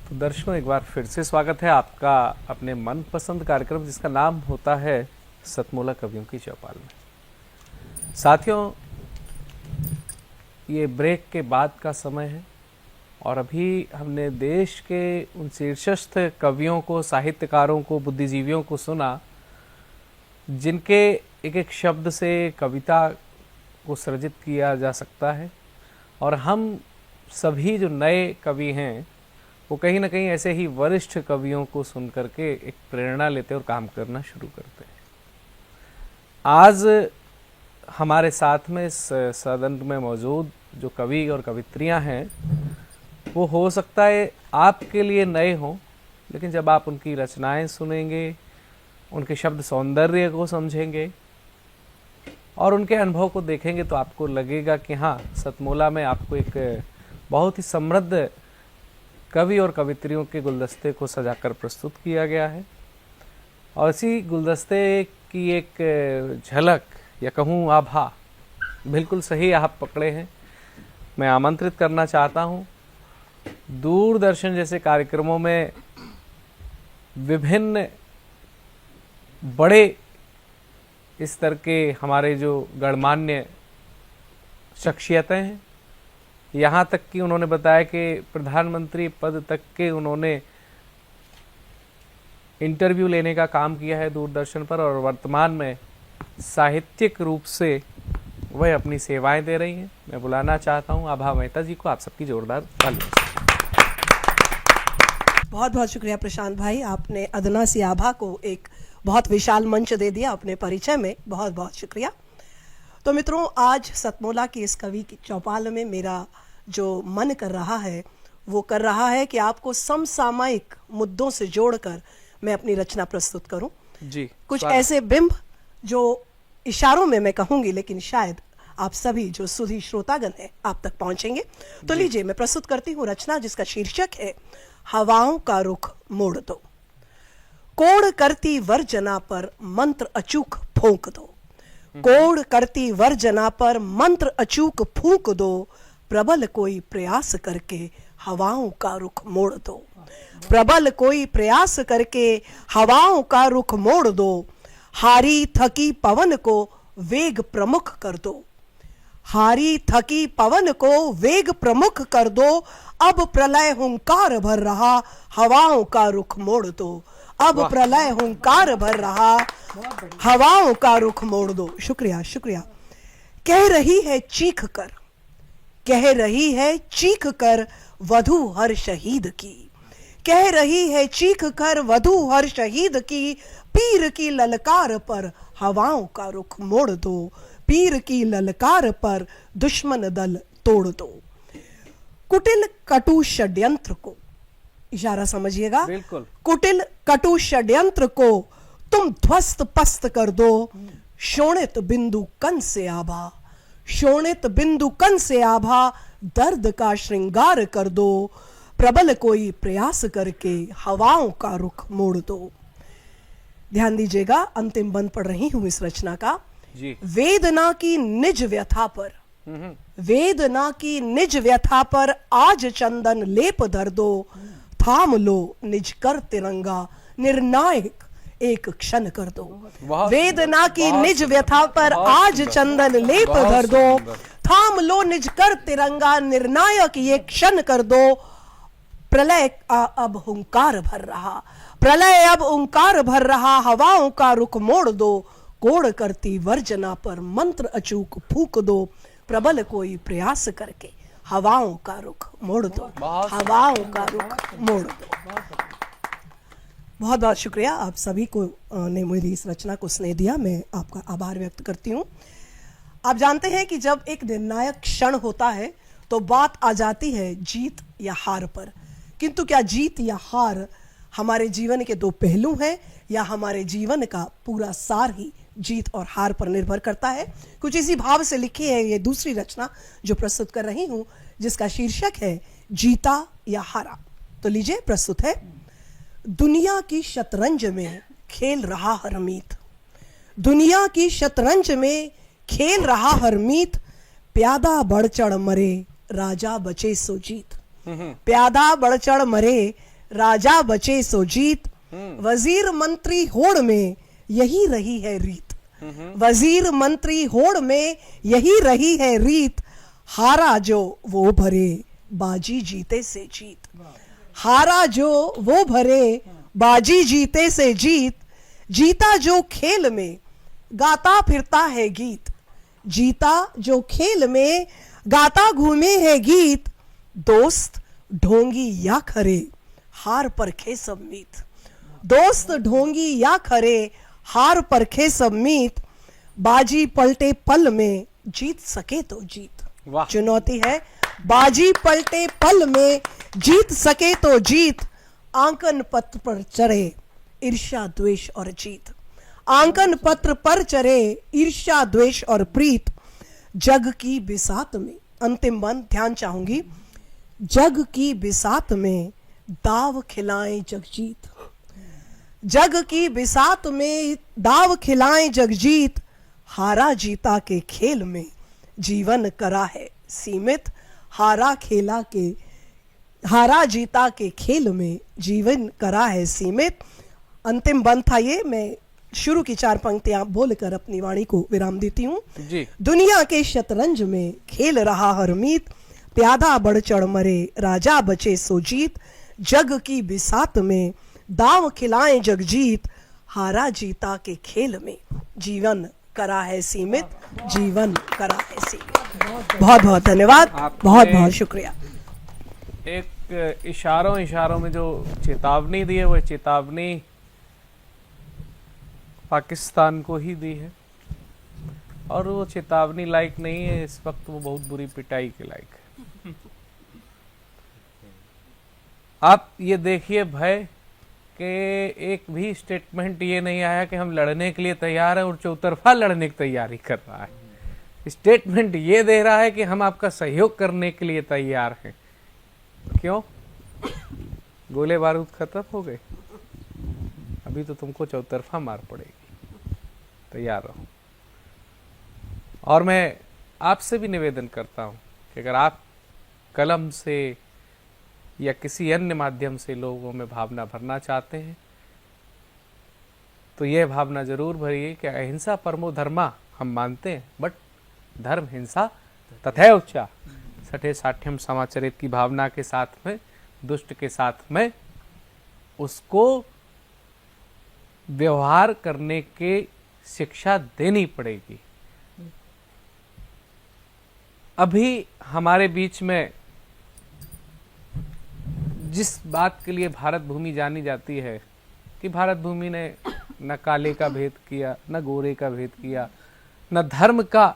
तो दर्शकों, एक बार फिर से स्वागत है आपका अपने मनपसंद कार्यक्रम जिसका नाम होता है सतमोला कवियों की चौपाल में। साथियों, ये ब्रेक के बाद का समय है और अभी हमने देश के उन शीर्षस्थ कवियों को, साहित्यकारों को, बुद्धिजीवियों को सुना जिनके एक एक शब्द से कविता को सृजित किया जा सकता है। और हम सभी जो नए कवि हैं वो कहीं ना कहीं ऐसे ही वरिष्ठ कवियों को सुन करके एक प्रेरणा लेते और काम करना शुरू करते हैं। आज हमारे साथ में इस सदन में मौजूद जो कवि और कवित्रियां हैं, वो हो सकता है आपके लिए नए हों, लेकिन जब आप उनकी रचनाएं सुनेंगे, उनके शब्द सौंदर्य को समझेंगे और उनके अनुभव को देखेंगे तो आपको लगेगा कि हाँ, सतमोला में आपको एक बहुत ही समृद्ध कवि और कवित्रियों के गुलदस्ते को सजाकर प्रस्तुत किया गया है। और इसी गुलदस्ते की एक झलक या कहूँ आभा, बिल्कुल सही आप पकड़े हैं। मैं आमंत्रित करना चाहता हूँ दूरदर्शन जैसे कार्यक्रमों में विभिन्न बड़े स्तर के हमारे जो गणमान्य शख्सियतें हैं, यहाँ तक कि उन्होंने बताया कि प्रधानमंत्री पद तक के उन्होंने इंटरव्यू लेने का काम किया है दूरदर्शन पर, और वर्तमान में साहित्यिक रूप से वह अपनी सेवाएं दे रही हैं। मैं बुलाना चाहता हूं आभा मेहता जी को। आप सबकी जोरदार तालियों से। बहुत बहुत शुक्रिया प्रशांत भाई, आपने अदना सी आभा को एक बहुत विशाल मंच दे दिया अपने परिचय में। बहुत बहुत शुक्रिया। तो मित्रों, आज सतमोला की इस कवि की चौपाल में मेरा जो मन कर रहा है वो कर रहा है कि आपको समसामयिक मुद्दों से जोड़कर मैं अपनी रचना प्रस्तुत करूं जी। कुछ ऐसे बिंब जो इशारों में मैं कहूंगी, लेकिन शायद आप सभी जो सुधी श्रोतागण हैं आप तक पहुंचेंगे। तो लीजिए, मैं प्रस्तुत करती हूं रचना जिसका शीर्षक है हवाओं का रुख मोड़ दो। कोड़ करती वर्जना पर मंत्र अचूक फूंक दो। कोड़ करती वर्जना पर मंत्र अचूक फूंक दो। प्रबल कोई प्रयास करके हवाओं का रुख मोड़ दो। प्रबल कोई प्रयास करके हवाओं का रुख मोड़ दो। हारी थकी पवन को वेग प्रमुख कर दो। हारी थकी पवन को वेग प्रमुख कर दो। अब प्रलय हुंकार भर रहा हवाओं का रुख मोड़ दो। अब प्रलय हुंकार भर रहा, हवाओं का रुख मोड़ दो। शुक्रिया शुक्रिया। कह रही है चीख कर, कह रही है चीख कर वधू हर शहीद की, कह रही है चीख कर वधू हर शहीद की, पीर की ललकार पर हवाओं का रुख मोड़ दो, पीर की ललकार पर दुश्मन दल तोड़ दो। कुटिल कटु षड्यंत्र को, इशारा समझिएगा, बिल्कुल। कुटिल कटु षड्यंत्र को तुम ध्वस्त पस्त कर दो, शोणित बिंदु कन से आभा, शोणित बिंदु कन से आभा, दर्द का श्रृंगार कर दो, प्रबल कोई प्रयास करके हवाओं का रुख मोड़ दो। ध्यान दीजिएगा, अंतिम बंद पढ़ रही हूं इस रचना का। जी। वेदना की निज व्यथा पर, वेदना की निज व्यथा पर आज चंदन लेप धर दो, थाम लो निज कर तिरंगा, निर्णायक एक क्षण कर दो। वेदना की निज व्यथा पर आज चंदन लेप धर दो, थाम लो निज कर तिरंगा, निर्णायक ये क्षण कर दो। प्रलय अब हुंकार भर रहा, प्रलय अब हुंकार भर रहा, हवाओं का रुख मोड़ दो, कोड़ करती वर्जना पर मंत्र अचूक फूक दो, प्रबल कोई प्रयास करके हवाओं का रुख मोड़ दो, हवाओं का रुख मोड़ दो। बहुत बहुत शुक्रिया आप सभी को ने मेरी इस रचना को स्नेह दिया, मैं आपका आभार व्यक्त करती हूँ। आप जानते हैं कि जब एक निर्णायक क्षण होता है तो बात आ जाती है जीत या हार पर, किंतु क्या जीत या हार हमारे जीवन के दो पहलू हैं या हमारे जीवन का पूरा सार ही जीत और हार पर निर्भर करता है? कुछ इसी भाव से लिखी है ये दूसरी रचना जो प्रस्तुत कर रही हूं, जिसका शीर्षक है जीता या हारा। तो लीजिए प्रस्तुत है। दुनिया की शतरंज में खेल रहा हरमीत, दुनिया की शतरंज में खेल रहा हरमीत, प्यादा बढ़ चढ़ मरे राजा बचे सो जीत, प्यादा बढ़ चढ़ मरे राजा बचे सो जीत, वजीर मंत्री होड़ में यही रही है रीत, वजीर मंत्री होड़ में यही रही है रीत, हारा जो वो भरे बाजी जीते से जीत, हारा जो वो भरे बाजी जीते से जीत, जीता जो खेल में गाता फिरता है गीत, जीता जो खेल में गाता घूमे है गीत, दोस्त ढोंगी या खरे हार परखे सब मीत, दोस्त ढोंगी या खरे हार परखे सब मीत, बाजी पलटे पल में जीत सके तो जीत। चुनौती है, बाजी पलटे पल में जीत सके तो जीत, आंकन पत्र पर चढ़े ईर्ष्या द्वेष और जीत, आंकन पत्र पर चढ़े ईर्ष्या द्वेष और प्रीत, जग की बिसात में, अंतिम बंद ध्यान चाहूंगी, जग की बिसात में दाव खिलाएं जगजीत, जग की बिसात में दाव खिलाएं जगजीत, हारा जीता के खेल में जीवन करा है सीमित, हारा खेला के हारा जीता के खेल में जीवन करा है सीमित। अंतिम बंद था ये, मैं शुरू की 4 पंक्तियां बोलकर अपनी वाणी को विराम देती हूँ। दुनिया के शतरंज में खेल रहा हरमीत, प्यादा बढ़ चढ़ मरे राजा बचे सो जीत, जग की बिसात में दाव खिलाएं जगजीत, हारा जीता के खेल में जीवन करा है सीमित, जीवन करा है सीमित। बहुत बहुत धन्यवाद, बहुत बहुत शुक्रिया। एक इशारों में जो चेतावनी दी है वो चेतावनी पाकिस्तान को ही दी है, और वो चेतावनी लायक नहीं है, इस वक्त वो बहुत बुरी पिटाई के लायक है। आप ये देखिए भय के एक भी स्टेटमेंट ये नहीं आया कि हम लड़ने के लिए तैयार हैं और चौतरफा लड़ने की तैयारी कर रहा है। स्टेटमेंट ये दे रहा है कि हम आपका सहयोग करने के लिए तैयार हैं। क्यों? गोले बारूद खत्म हो गए, अभी तो तुमको चौतरफा मार पड़ेगी, तैयार रहो। और मैं आपसे भी निवेदन करता हूं कि अगर आप कलम से या किसी अन्य माध्यम से लोगों में भावना भरना चाहते हैं तो यह भावना जरूर भरिए कि अहिंसा परमो धर्मा हम मानते हैं, बट धर्म हिंसा तथैव च सठे साठ्यम समाचरित की भावना के साथ में, दुष्ट के साथ में उसको व्यवहार करने के शिक्षा देनी पड़ेगी। अभी हमारे बीच में जिस बात के लिए भारत भूमि जानी जाती है कि भारत भूमि ने न काले का भेद किया, न गोरे का भेद किया, न धर्म का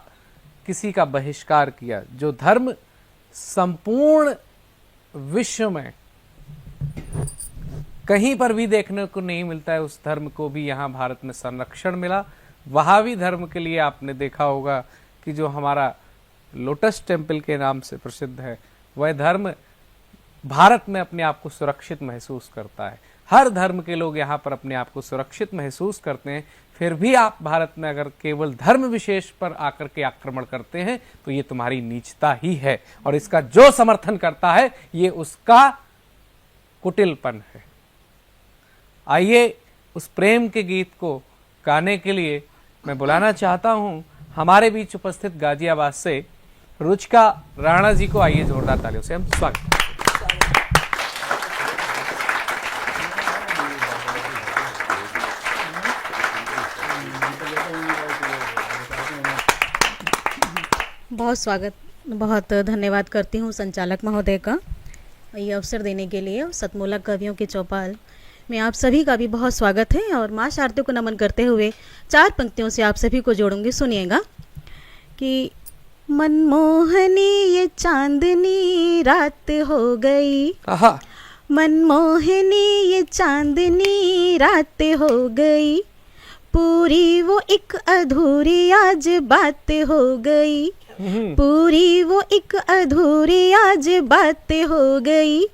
किसी का बहिष्कार किया। जो धर्म संपूर्ण विश्व में कहीं पर भी देखने को नहीं मिलता है, उस धर्म को भी यहाँ भारत में संरक्षण मिला। वहावी धर्म के लिए आपने देखा होगा कि जो हमारा लोटस टेम्पल के नाम से प्रसिद्ध है, वह धर्म भारत में अपने आप को सुरक्षित महसूस करता है। हर धर्म के लोग यहाँ पर अपने आप को सुरक्षित महसूस करते हैं। फिर भी आप भारत में अगर केवल धर्म विशेष पर आकर के आक्रमण करते हैं तो ये तुम्हारी नीचता ही है, और इसका जो समर्थन करता है ये उसका कुटिलपन है। आइए उस प्रेम के गीत को गाने के लिए मैं बुलाना चाहता हूं हमारे बीच उपस्थित गाजियाबाद से रुचिका राणा जी को। आइए जोरदार तालियों से हम स्वागत। बहुत स्वागत, बहुत धन्यवाद करती हूँ संचालक महोदय का ये अवसर देने के लिए। सतमूलक कवियों के चौपाल में आप सभी का भी बहुत स्वागत है। और माँ शारदा को नमन करते हुए 4 पंक्तियों से आप सभी को जोड़ूंगी। सुनिएगा कि मनमोहनी ये चांदनी रात हो गई, मनमोहनी ये चांदनी रात हो गई, पूरी वो एक अधूरी आज बात हो गई, पूरी वो एक अधूरी आज बात हो गई,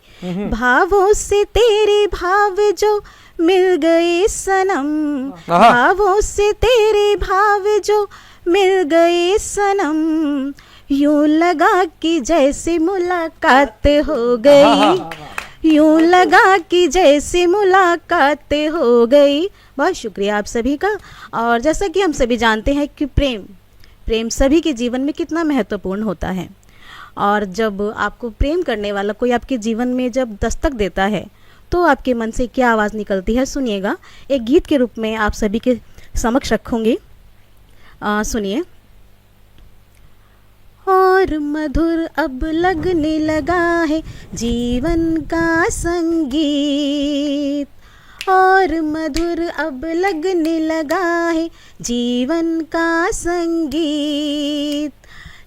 भावों से तेरे भाव जो मिल गए सनम, भावों से तेरे भाव जो मिल गए सनम, यूं लगा कि जैसे मुलाकात हो गई, यूं लगा कि जैसे मुलाकात हो गई। बहुत शुक्रिया आप सभी का। और जैसा कि हम सभी जानते हैं कि प्रेम सभी के जीवन में कितना महत्वपूर्ण होता है, और जब आपको प्रेम करने वाला कोई आपके जीवन में जब दस्तक देता है तो आपके मन से क्या आवाज़ निकलती है, सुनिएगा। एक गीत के रूप में आप सभी के समक्ष रखूँगी, सुनिए। और मधुर अब लगने लगा है जीवन का संगीत, और मधुर अब लगने लगा है जीवन का संगीत,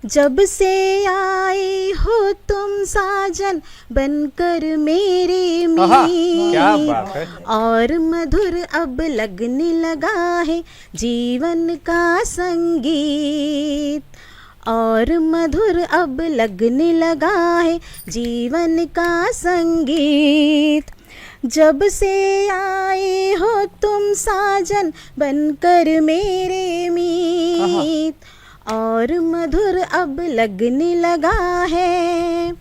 जब से आए हो तुम साजन बनकर मेरे मीत, क्या बात है। और मधुर अब लगने लगा है जीवन का संगीत, और मधुर अब लगने लगा है जीवन का संगीत, जब से आए हो तुम साजन बनकर मेरे मीत, और मधुर अब लगने लगा है।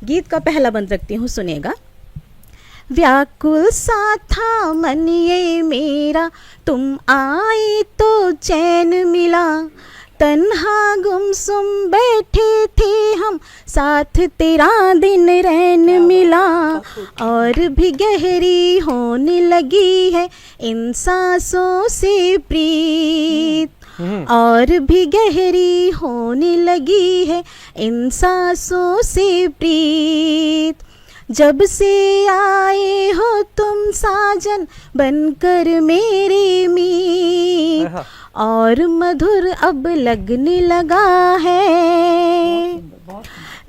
गीत का पहला बंद रखती हूँ, सुनिएगा। व्याकुल सा था मन ये मेरा, तुम आए तो चैन मिला, तन्हा गुमसुम बैठे थे हम, साथ तेरा दिन रैन मिला, और भी गहरी होने लगी है इन सांसों से प्रीत, और भी गहरी होने लगी है इन सांसों से प्रीत, जब से आए हो तुम साजन बनकर मेरे मीत, और मधुर अब लगने लगा है।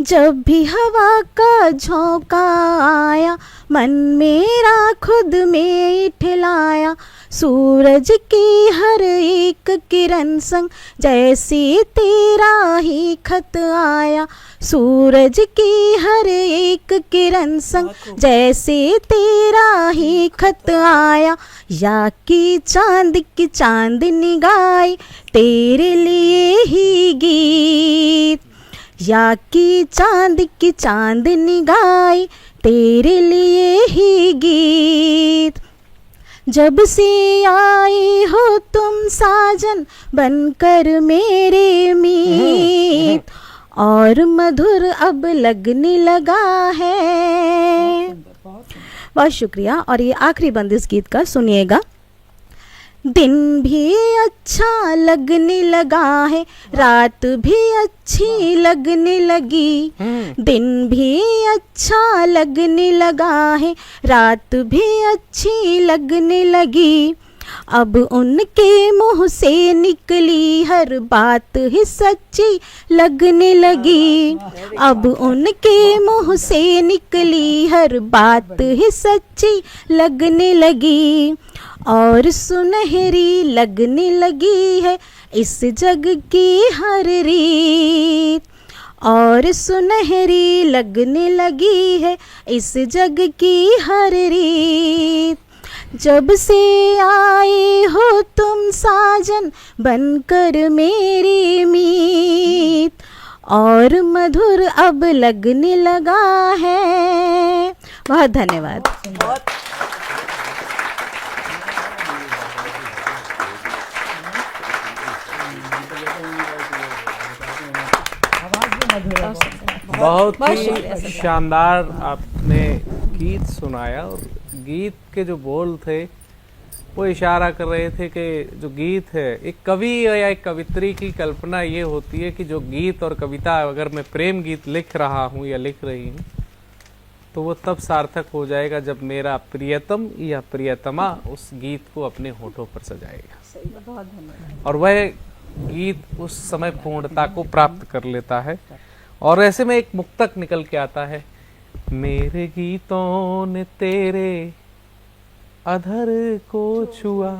जब भी हवा का झोंका आया मन मेरा खुद में इठलाया, सूरज की हर एक किरण संग जैसे तेरा ही खत आया, सूरज की हर एक किरण संग जैसे तेरा ही खत आया, या की चांदनी गाई तेरे लिए ही गीत, या की चांदनी गाई तेरे लिए ही गीत, जब से आए हो तुम साजन बनकर मेरे मीत, और मधुर अब लगने लगा है। बहुत शुक्रिया। और ये आखिरी बंद इस गीत का, सुनिएगा। दिन भी अच्छा लगने लगा है, रात भी अच्छी लगने लगी। दिन भी अच्छा लगने लगा है, रात भी अच्छी लगने लगी। अब उनके मुंह से निकली हर बात ही सच्ची लगने लगी। अब उनके मुंह से निकली हर बात ही सच्ची लगने लगी। और सुनहरी लगने लगी है इस जग की हर रीत। और सुनहरी लगने लगी है इस जग की हर रीत। जब से आए हो तुम साजन बनकर मेरी मीत, और मधुर अब लगने लगा है। बहुत धन्यवाद। बहुत ही शानदार आपने गीत सुनाया। और गीत के जो बोल थे वो इशारा कर रहे थे कि जो गीत है, एक कवि या एक कवित्री की कल्पना ये होती है कि जो गीत और कविता, अगर मैं प्रेम गीत लिख रहा हूँ या लिख रही हूँ तो वो तब सार्थक हो जाएगा जब मेरा प्रियतम या प्रियतमा उस गीत को अपने होठों पर सजाएगा और वह गीत उस समय पूर्णता को प्राप्त कर लेता है। और ऐसे में एक मुक्तक निकल के आता है, मेरे गीतों ने तेरे अधर को छुआ,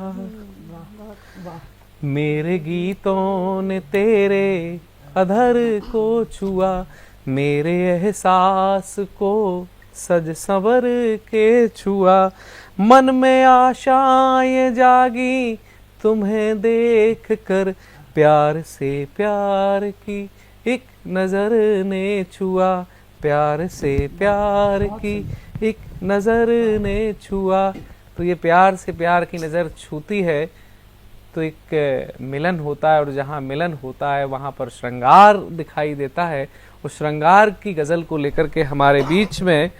मेरे गीतों ने तेरे अधर को छुआ, मेरे एहसास को सज संवर के छुआ, मन में आशाएं जागी तुम्हें देख कर, प्यार से प्यार की एक नजर ने छुआ, प्यार से प्यार की एक नजर ने छुआ। तो ये प्यार से प्यार की नजर छूती है तो एक मिलन होता है, और जहाँ मिलन होता है वहाँ पर श्रृंगार दिखाई देता है। उस श्रृंगार की गजल को लेकर के हमारे बीच में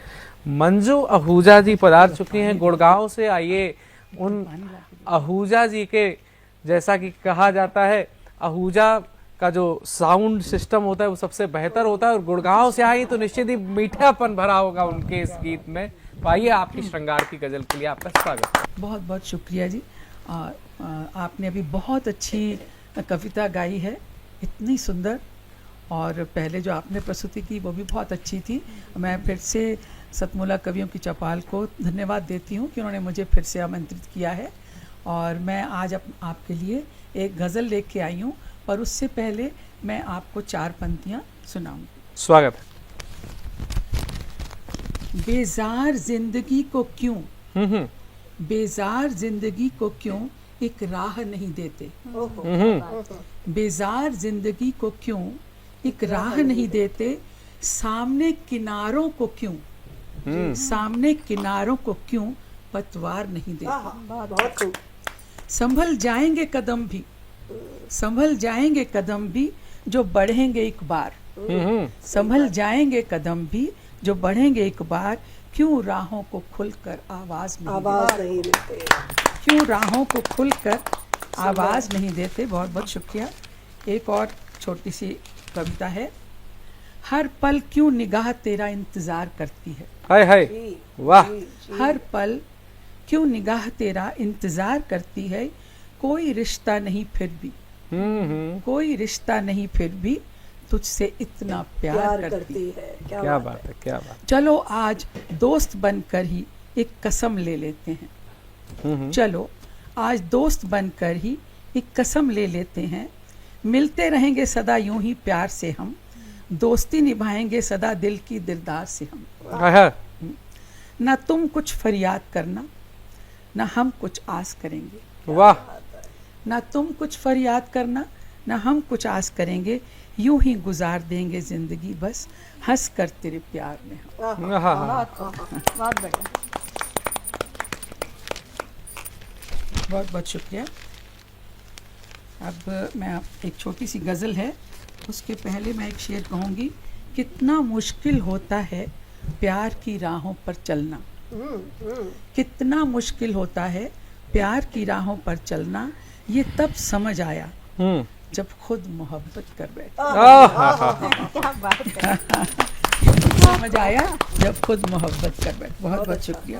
मंजू आहूजा जी पधार चुकी हैं गुड़गांव से। आइए उन आहूजा जी के, जैसा कि कहा जाता है आहूजा का जो साउंड सिस्टम होता है वो सबसे बेहतर होता है, और गुड़गांव से आई तो निश्चित ही मीठापन भरा होगा उनके इस गीत में। तो आइए आपकी श्रृंगार की गजल के लिए आपका स्वागत है। बहुत बहुत शुक्रिया जी। आपने अभी बहुत अच्छी कविता गाई है, इतनी सुंदर, और पहले जो आपने प्रस्तुति की वो भी बहुत अच्छी थी। मैं फिर से सतमुला कवियों की चौपाल को धन्यवाद देती हूँ कि उन्होंने मुझे फिर से आमंत्रित किया है। और मैं आज आपके लिए एक गज़ल लेके के आई हूँ, पर उससे पहले मैं आपको 4 पंक्तियाँ सुनाऊंगी। स्वागत है। बेजार जिंदगी को क्यों, बेजार जिंदगी को क्यों एक राह नहीं देते, बेजार जिंदगी को क्यों एक राह नहीं देते, सामने किनारों को क्यों, सामने किनारों को क्यों पतवार नहीं देते। संभल जाएंगे कदम भी, संभल जाएंगे कदम भी जो बढ़ेंगे एक बार, संभल जाएंगे कदम भी जो बढ़ेंगे एक बार, क्यों राहों को खुलकर आवाज नहीं देते, क्यों राहों को खुलकर आवाज नहीं देते। बहुत बहुत शुक्रिया। एक और छोटी सी कविता है। हर पल क्यों निगाह तेरा इंतजार करती है, हाय हाय वाह। हर पल क्यों निगाह तेरा इंतजार करती है, कोई रिश्ता नहीं फिर भी, कोई रिश्ता नहीं फिर भी तुझसे इतना प्यार करती है। क्या बात है, क्या बात। चलो आज दोस्त बनकर ही एक कसम ले लेते हैं, चलो आज दोस्त बनकर ही एक कसम ले लेते हैं, मिलते रहेंगे सदा यूं ही प्यार से हम, दोस्ती निभाएंगे सदा दिल की दिलदार से हम। ना तुम कुछ फरियाद करना, ना हम कुछ आस करेंगे, वाह। ना तुम कुछ फरियाद करना, ना हम कुछ आस करेंगे, यूं ही गुजार देंगे जिंदगी बस हंस कर तेरे प्यार में। बहुत बहुत शुक्रिया। अब मैं एक छोटी सी गज़ल है, उसके पहले मैं एक शेर कहूँगी। कितना मुश्किल होता है प्यार की राहों पर चलना, कितना मुश्किल होता है प्यार की राहों पर चलना ये तब समझ आया जब खुद मोहब्बत कर बैठे। क्या बात है। समझ आया जब खुद मोहब्बत कर बैठे। बहुत बहुत शुक्रिया।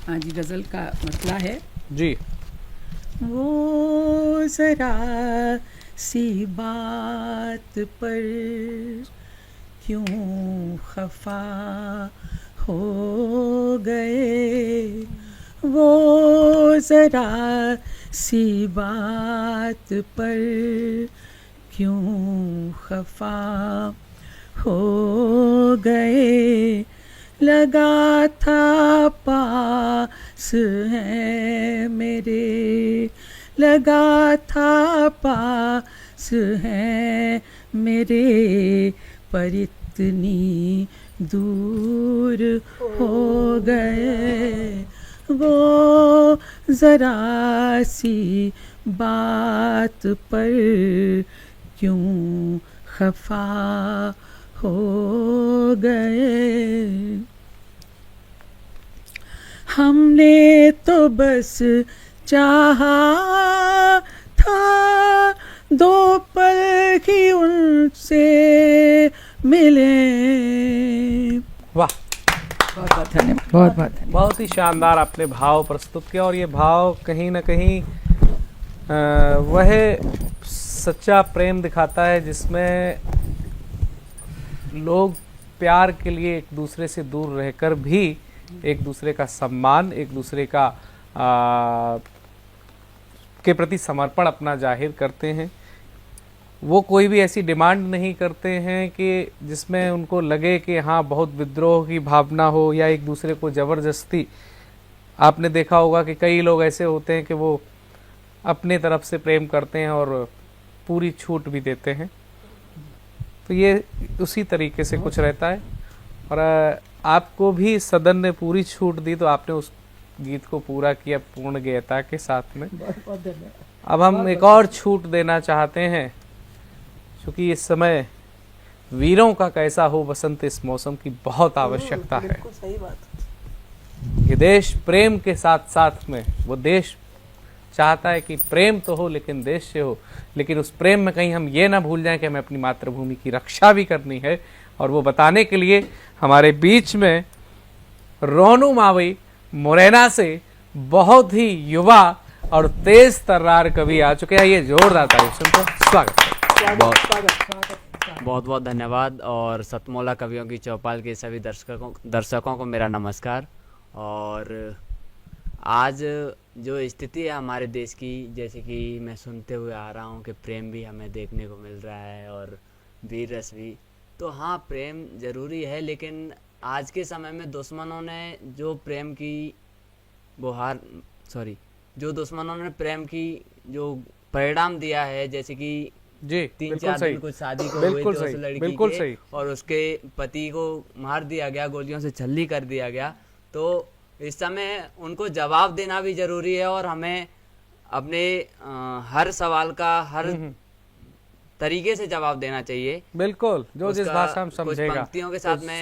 हाँ जी, गजल का मसला है जी। वो जरा सी बात पर क्यों खफा हो गए, वो जरा सी बात पर क्यों खफा हो गए, लगा था पास है मेरे, लगा था पास है मेरे, पर इतनी दूर हो गए, वो जरा सी बात पर क्यों खफा हो गए। हमने तो बस चाहा था दो पल ही उनसे मिले। वाह, बहुत बहुत धन्यवाद। बहुत बहुत धन्यवाद। बहुत ही शानदार आपने भाव प्रस्तुत किया, और ये भाव कहीं ना कहीं वह सच्चा प्रेम दिखाता है जिसमें लोग प्यार के लिए एक दूसरे से दूर रहकर भी एक दूसरे का सम्मान, एक दूसरे का के प्रति समर्पण अपना जाहिर करते हैं। वो कोई भी ऐसी डिमांड नहीं करते हैं कि जिसमें उनको लगे कि हाँ बहुत विद्रोह की भावना हो या एक दूसरे को ज़बरदस्ती। आपने देखा होगा कि कई लोग ऐसे होते हैं कि वो अपने तरफ से प्रेम करते हैं और पूरी छूट भी देते हैं, तो ये उसी तरीके से कुछ रहता है। और आपको भी सदन ने पूरी छूट दी, तो आपने उस गीत को पूरा किया पूर्ण गेयता के साथ में। बहुत धन्यवाद। अब हम एक और छूट देना चाहते हैं, क्योंकि इस समय वीरों का कैसा हो बसंत इस मौसम की बहुत आवश्यकता है। सही बात। ये देश प्रेम के साथ साथ में वो देश चाहता है कि प्रेम तो हो लेकिन देश से हो, लेकिन उस प्रेम में कहीं हम ये ना भूल जाएं कि हमें अपनी मातृभूमि की रक्षा भी करनी है। और वो बताने के लिए हमारे बीच में रोनू मावी मुरैना से बहुत ही युवा और तेज तर्रार कवि आ चुके हैं। ये जोरदार तारीफ सुनते हैं। स्वागत। बहुत बहुत धन्यवाद। और सतमोला कवियों की चौपाल के सभी दर्शकों को मेरा नमस्कार। और आज जो स्थिति है हमारे देश की, जैसे कि मैं सुनते हुए आ रहा हूँ कि प्रेम भी हमें देखने को मिल रहा है और वीर रस भी, तो हाँ प्रेम ज़रूरी है, लेकिन आज के समय में दुश्मनों ने जो प्रेम की जो दुश्मनों ने प्रेम की जो परिणाम दिया है, जैसे कि जी 3-4 दिन कुछ शादी को हुए थे उस लड़की के, और उसके पति को मार दिया गया, गोलियों से छल्ली कर दिया गया, तो इस समय उनको जवाब देना भी जरूरी है। और हमें अपने हर सवाल का हर तरीके से जवाब देना चाहिए। बिल्कुल, जो जिस भाषा में समझेगा। कुछ पंक्तियों के साथ मैं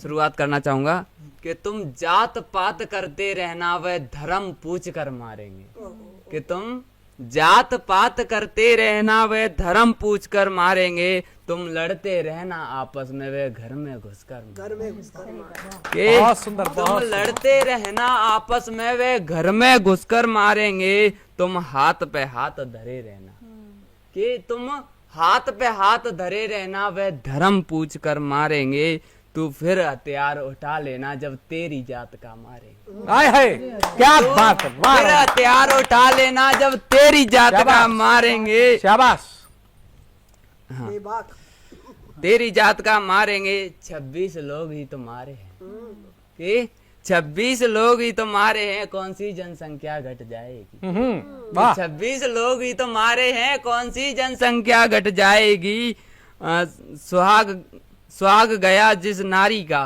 शुरुआत करना चाहूंगा कि तुम जात पात करते रहना वह धर्म पूछ कर मारेंगे, कि तुम जात पात करते रहना वह धर्म पूछ कर मारेंगे, तुम लड़ते रहना आपस में वे घर में घुसकर बहुत सुंदर। तुम लड़ते रहना आपस में वे घर में घुसकर मारेंगे, तुम हाथ पे हाथ धरे रहना, कि तुम हाथ पे हाथ धरे रहना वे धर्म पूछ कर मारेंगे, तू फिर हथियार उठा लेना जब तेरी जात का मारेंगे। आए है क्या बात है। फिर हथियार उठा लेना जब तेरी जात का मारेंगे। शाबाश। हाँ, तेरी जात का मारेंगे। 26 लोग ही तुम्हारे हैं, कि 26 लोग ही तुम्हारे हैं, कौन सी जनसंख्या घट जाएगी। 26 लोग ही तुम्हारे हैं, कौन सी जनसंख्या घट जाएगी। सुहाग गया जिस नारी का,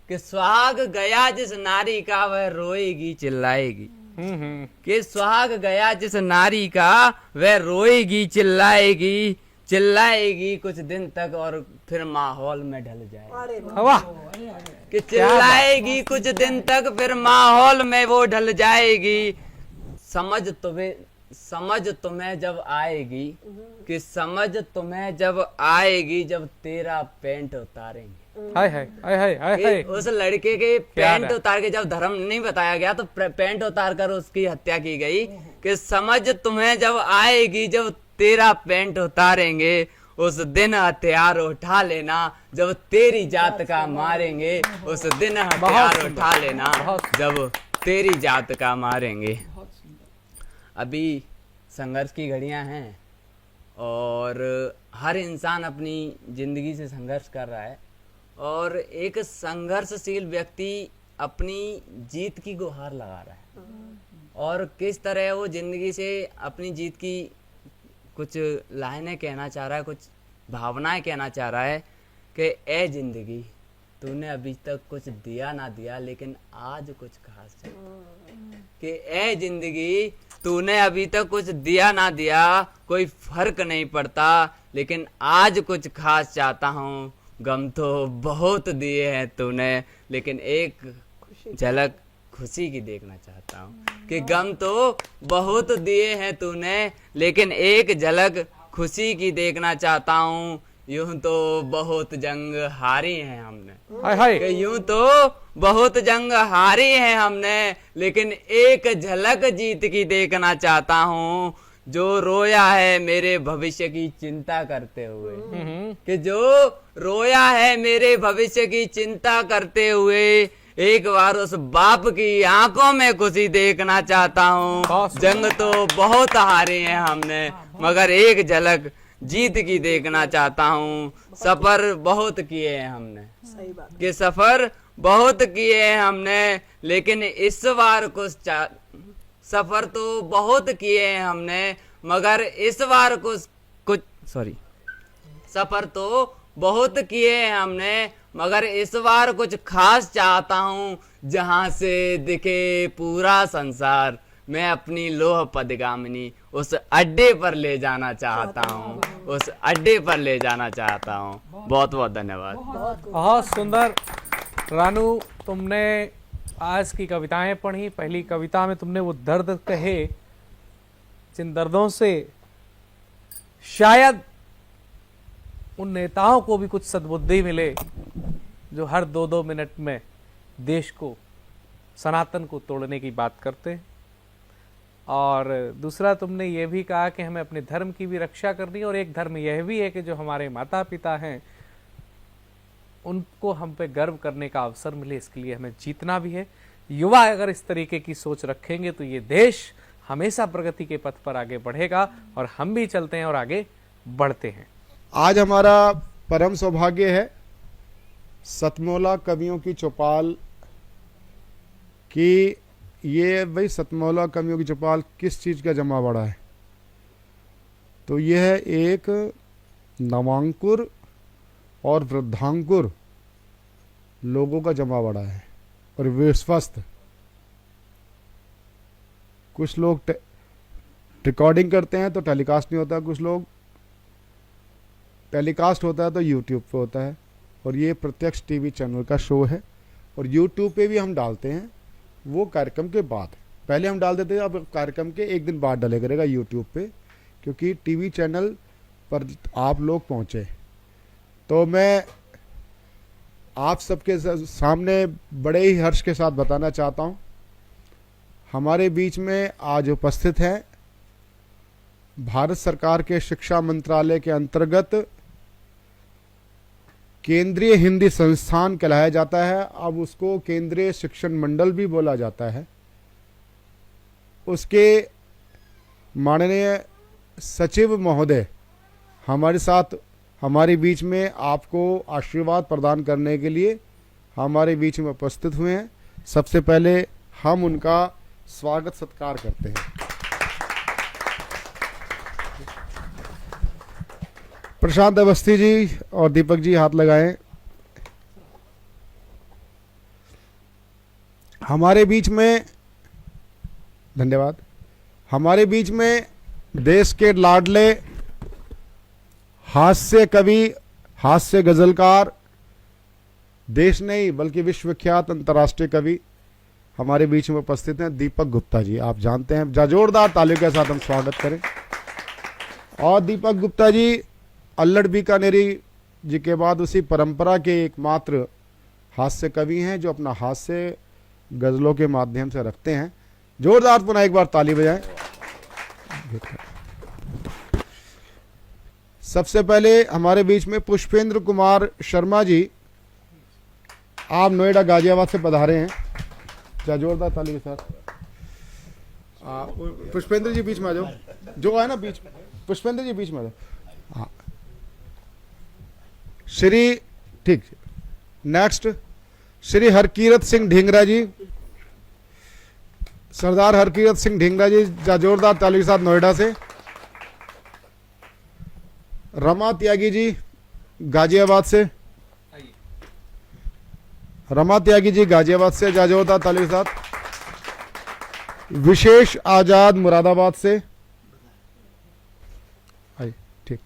कि सुहाग गया जिस नारी का वह रोएगी चिल्लाएगी, कि सुहाग गया जिस नारी का वह रोएगी चिल्लाएगी, चिल्लाएगी कुछ दिन तक और फिर माहौल में ढल जाएगी। वाह, कि चिल्लाएगी कुछ दिन तक फिर माहौल में वो ढल जाएगी। समझ तुम्हें जब आएगी, कि समझ तुम्हें जब आएगी जब तेरा पेंट उतारेंगे। हाय हाय हाय हाय हाय हाय। उस लड़के के पेंट उतार के, जब धर्म नहीं बताया गया तो पेंट उतार कर उसकी हत्या की गई। कि समझ तुम्हें जब आएगी जब तेरा पेंट उतारेंगे, उस दिन हथियार उठा लेना जब तेरी जात का मारेंगे। उस दिन हथियार उठा लेना जब तेरी जात का मारेंगे। अभी संघर्ष की घड़ियां हैं और हर इंसान अपनी जिंदगी से संघर्ष कर रहा है, और एक संघर्षशील व्यक्ति अपनी जीत की गुहार लगा रहा है। और किस तरह वो जिंदगी से अपनी जीत की कुछ लाइनें कहना चाह रहा है, कुछ भावनाएं कहना चाह रहा है कि ए जिंदगी, तूने अभी तक कुछ दिया ना दिया, लेकिन आज कुछ खास चाहता। कि ए जिंदगी, तूने अभी तक कुछ दिया ना दिया, कोई फर्क नहीं पड़ता, लेकिन आज कुछ खास चाहता हूँ। गम तो बहुत दिए हैं तूने, लेकिन एक झलक खुशी की देखना चाहता हूँ। कि गम तो बहुत दिए हैं तूने, लेकिन एक झलक खुशी की देखना चाहता हूँ। यूं तो बहुत जंग हारी है हमने, हाय हाय। कि यूं तो बहुत जंग हारी है हमने, लेकिन एक झलक जीत की देखना चाहता हूँ। जो रोया है मेरे भविष्य की चिंता करते हुए, कि जो रोया है मेरे भविष्य की चिंता करते हुए, एक बार उस बाप की आंखों में खुशी देखना चाहता हूँ। जंग तो बहुत हारे हैं हमने, मगर एक झलक जीत की देखना चाहता हूँ। सफर बहुत किए हैं हमने, कि सफर बहुत किए हैं हमने, लेकिन इस बार सफर तो बहुत किए हैं हमने, मगर इस बार सफर तो बहुत किए हैं हमने, मगर इस बार कुछ खास चाहता हूँ। जहाँ से दिखे पूरा संसार, मैं अपनी लोह पदगामिनी उस अड्डे पर ले जाना चाहता हूँ, उस अड्डे पर ले जाना चाहता हूँ। बहुत बहुत धन्यवाद। बहुत सुंदर रानू, तुमने आज की कविताएं पढ़ी। पहली कविता में तुमने वो दर्द कहे जिन दर्दों से शायद उन नेताओं को भी कुछ सद्बुद्धि मिले जो हर 2-2 मिनट में देश को, सनातन को तोड़ने की बात करते हैं। और दूसरा तुमने ये भी कहा कि हमें अपने धर्म की भी रक्षा करनी है, और एक धर्म यह भी है कि जो हमारे माता पिता हैं उनको हम पे गर्व करने का अवसर मिले, इसके लिए हमें जीतना भी है। युवा अगर इस तरीके की सोच रखेंगे तो ये देश हमेशा प्रगति के पथ पर आगे बढ़ेगा, और हम भी चलते हैं और आगे बढ़ते हैं। आज हमारा परम सौभाग्य है सतमौला कवियों की चौपाल की। ये भाई सतमौला कवियों की चौपाल किस चीज़ का जमा बड़ा है? तो यह एक नवांकुर और वृद्धांकुर लोगों का जमा बड़ा है, और विश्वस्त। कुछ लोग रिकॉर्डिंग करते हैं तो टेलीकास्ट नहीं होता, कुछ लोग टेलीकास्ट होता है तो यूट्यूब पे होता है, और ये प्रत्यक्ष टीवी चैनल का शो है। और यूट्यूब पे भी हम डालते हैं वो कार्यक्रम के बाद। पहले हम डाल देते थे, अब कार्यक्रम के एक दिन बाद डाले करेगा यूट्यूब पे, क्योंकि टीवी चैनल पर आप लोग पहुँचे। तो मैं आप सबके सामने बड़े ही हर्ष के साथ बताना चाहता हूँ, हमारे बीच में आज उपस्थित हैं भारत सरकार के शिक्षा मंत्रालय के अंतर्गत केंद्रीय हिंदी संस्थान कहलाया जाता है, अब उसको केंद्रीय शिक्षण मंडल भी बोला जाता है। उसके माननीय सचिव महोदय हमारे साथ, हमारे बीच में आपको आशीर्वाद प्रदान करने के लिए हमारे बीच में उपस्थित हुए हैं। सबसे पहले हम उनका स्वागत सत्कार करते हैं। प्रशांत अवस्थी जी और दीपक जी हाथ लगाएं। हमारे बीच में, धन्यवाद, हमारे बीच में देश के लाडले हास्य कवि, हास्य गजलकार, देश नहीं बल्कि विश्वविख्यात अंतर्राष्ट्रीय कवि हमारे बीच में उपस्थित हैं दीपक गुप्ता जी। आप जानते हैं, जोरदार तालियों के साथ हम स्वागत करें। और दीपक गुप्ता जी अल्लड़ बीकानेरी जी के बाद उसी परंपरा के एकमात्र हास्य कवि हैं जो अपना हास्य गजलों के माध्यम से रखते हैं। जोरदार पुनः एक बार ताली बजाएं। सबसे पहले हमारे बीच में पुष्पेंद्र कुमार शर्मा जी, आप नोएडा गाजियाबाद से पधारे हैं। क्या जोरदार ताली के साथ। पुष्पेंद्र जी बीच में आ जाओ, जो है ना बीच में, पुष्पेंद्र जी बीच में आ जाओ। हाँ श्री, ठीक, नेक्स्ट श्री हरकीरत सिंह ढींगरा जी, सरदार हरकीरत सिंह ढींगरा जी, जोरदार ताली के साथ नोएडा से। रमा त्यागी जी गाजियाबाद से, रमा त्यागी जी गाजियाबाद से, जोरदार ताली के साथ। विशेष आजाद मुरादाबाद से, ठीक।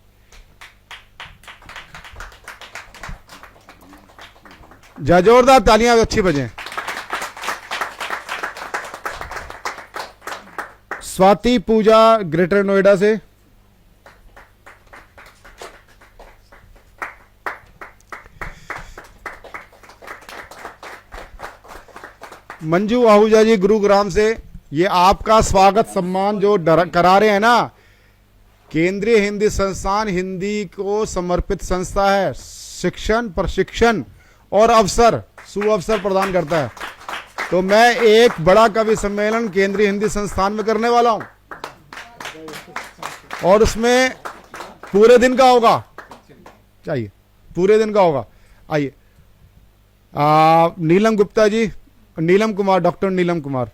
जोरदार तालियां अच्छी बजें। स्वाति पूजा ग्रेटर नोएडा से, मंजू आहूजा जी गुरुग्राम से। ये आपका स्वागत सम्मान जो करा रहे हैं ना, केंद्रीय हिंदी संस्थान हिंदी को समर्पित संस्था है, शिक्षण, प्रशिक्षण और अवसर, सुअवसर प्रदान करता है। तो मैं एक बड़ा कवि सम्मेलन केंद्रीय हिंदी संस्थान में करने वाला हूं और उसमें पूरे दिन का होगा, चाहिए पूरे दिन का होगा। आइए नीलम गुप्ता जी, नीलम कुमार, डॉक्टर नीलम कुमार,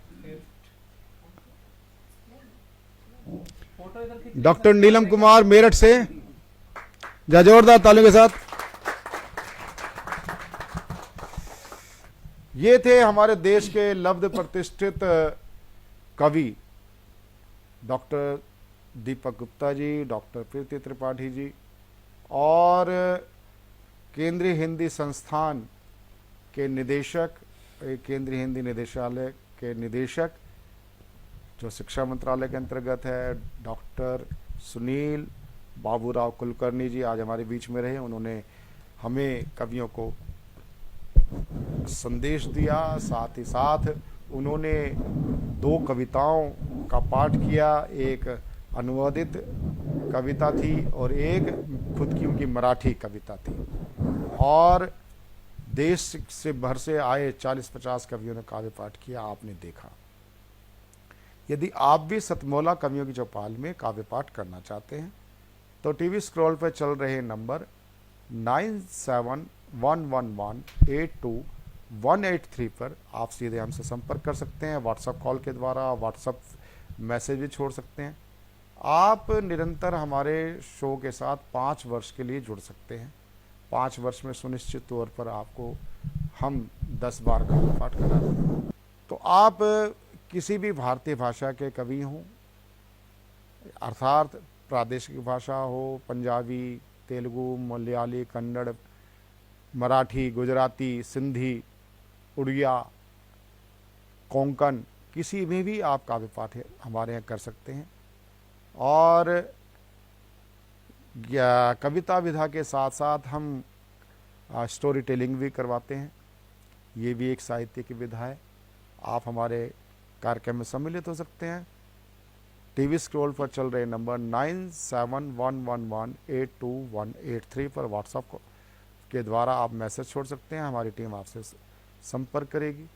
डॉक्टर नीलम कुमार मेरठ से, जोरदार तालियों के साथ। ये थे हमारे देश के लब्ध प्रतिष्ठित कवि डॉक्टर दीपक गुप्ता जी, डॉक्टर प्रीति त्रिपाठी जी और केंद्रीय हिंदी संस्थान के निदेशक, केंद्रीय हिंदी निदेशालय के निदेशक जो शिक्षा मंत्रालय के अंतर्गत है, डॉक्टर सुनील बाबूराव कुलकर्णी जी आज हमारे बीच में रहे। उन्होंने हमें कवियों को संदेश दिया, साथ ही साथ उन्होंने 2 कविताओं का पाठ किया, एक अनुवादित कविता थी और एक खुद की उनकी मराठी कविता थी। और देश से भर से आए 40-50 कवियों ने काव्य पाठ किया, आपने देखा। यदि आप भी सतमौला कवियों की चौपाल में काव्य पाठ करना चाहते हैं तो टीवी स्क्रॉल पर चल रहे नंबर 9711182183 पर आप सीधे हमसे संपर्क कर सकते हैं। व्हाट्सएप कॉल के द्वारा, व्हाट्सएप मैसेज भी छोड़ सकते हैं। आप निरंतर हमारे शो के साथ 5 वर्ष के लिए जुड़ सकते हैं। 5 वर्ष में सुनिश्चित तौर पर आपको हम 10 बार का पाठ करा दें। तो आप किसी भी भारतीय भाषा के कवि हों, अर्थात प्रादेशिक भाषा हो, पंजाबी, तेलुगु, मलयाली, कन्नड़, मराठी, गुजराती, सिंधी, उड़िया, कोंकण, किसी में भी आप काव्य पाठ हमारे यहाँ कर सकते हैं। और कविता विधा के साथ साथ हम स्टोरी टेलिंग भी करवाते हैं। ये भी एक साहित्य की विधा है। आप हमारे कार्यक्रम में सम्मिलित हो सकते हैं। टीवी स्क्रॉल पर चल रहे नंबर 9711182183 पर व्हाट्सएप के द्वारा आप मैसेज छोड़ सकते हैं। हमारी टीम आपसे संपर्क करेगी।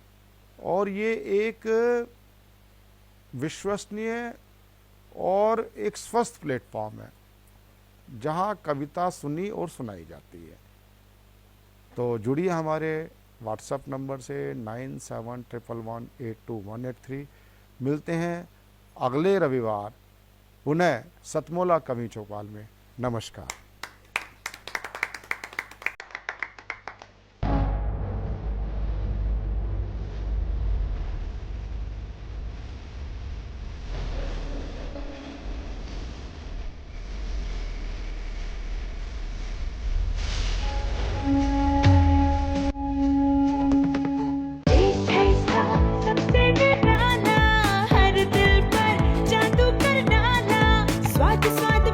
और ये एक विश्वसनीय और एक स्वस्थ प्लेटफॉर्म है जहां कविता सुनी और सुनाई जाती है। तो जुड़िए हमारे व्हाट्सएप नंबर से 9711182183। मिलते हैं अगले रविवार पुनः सतमौला कवि चौपाल में। नमस्कार। साथ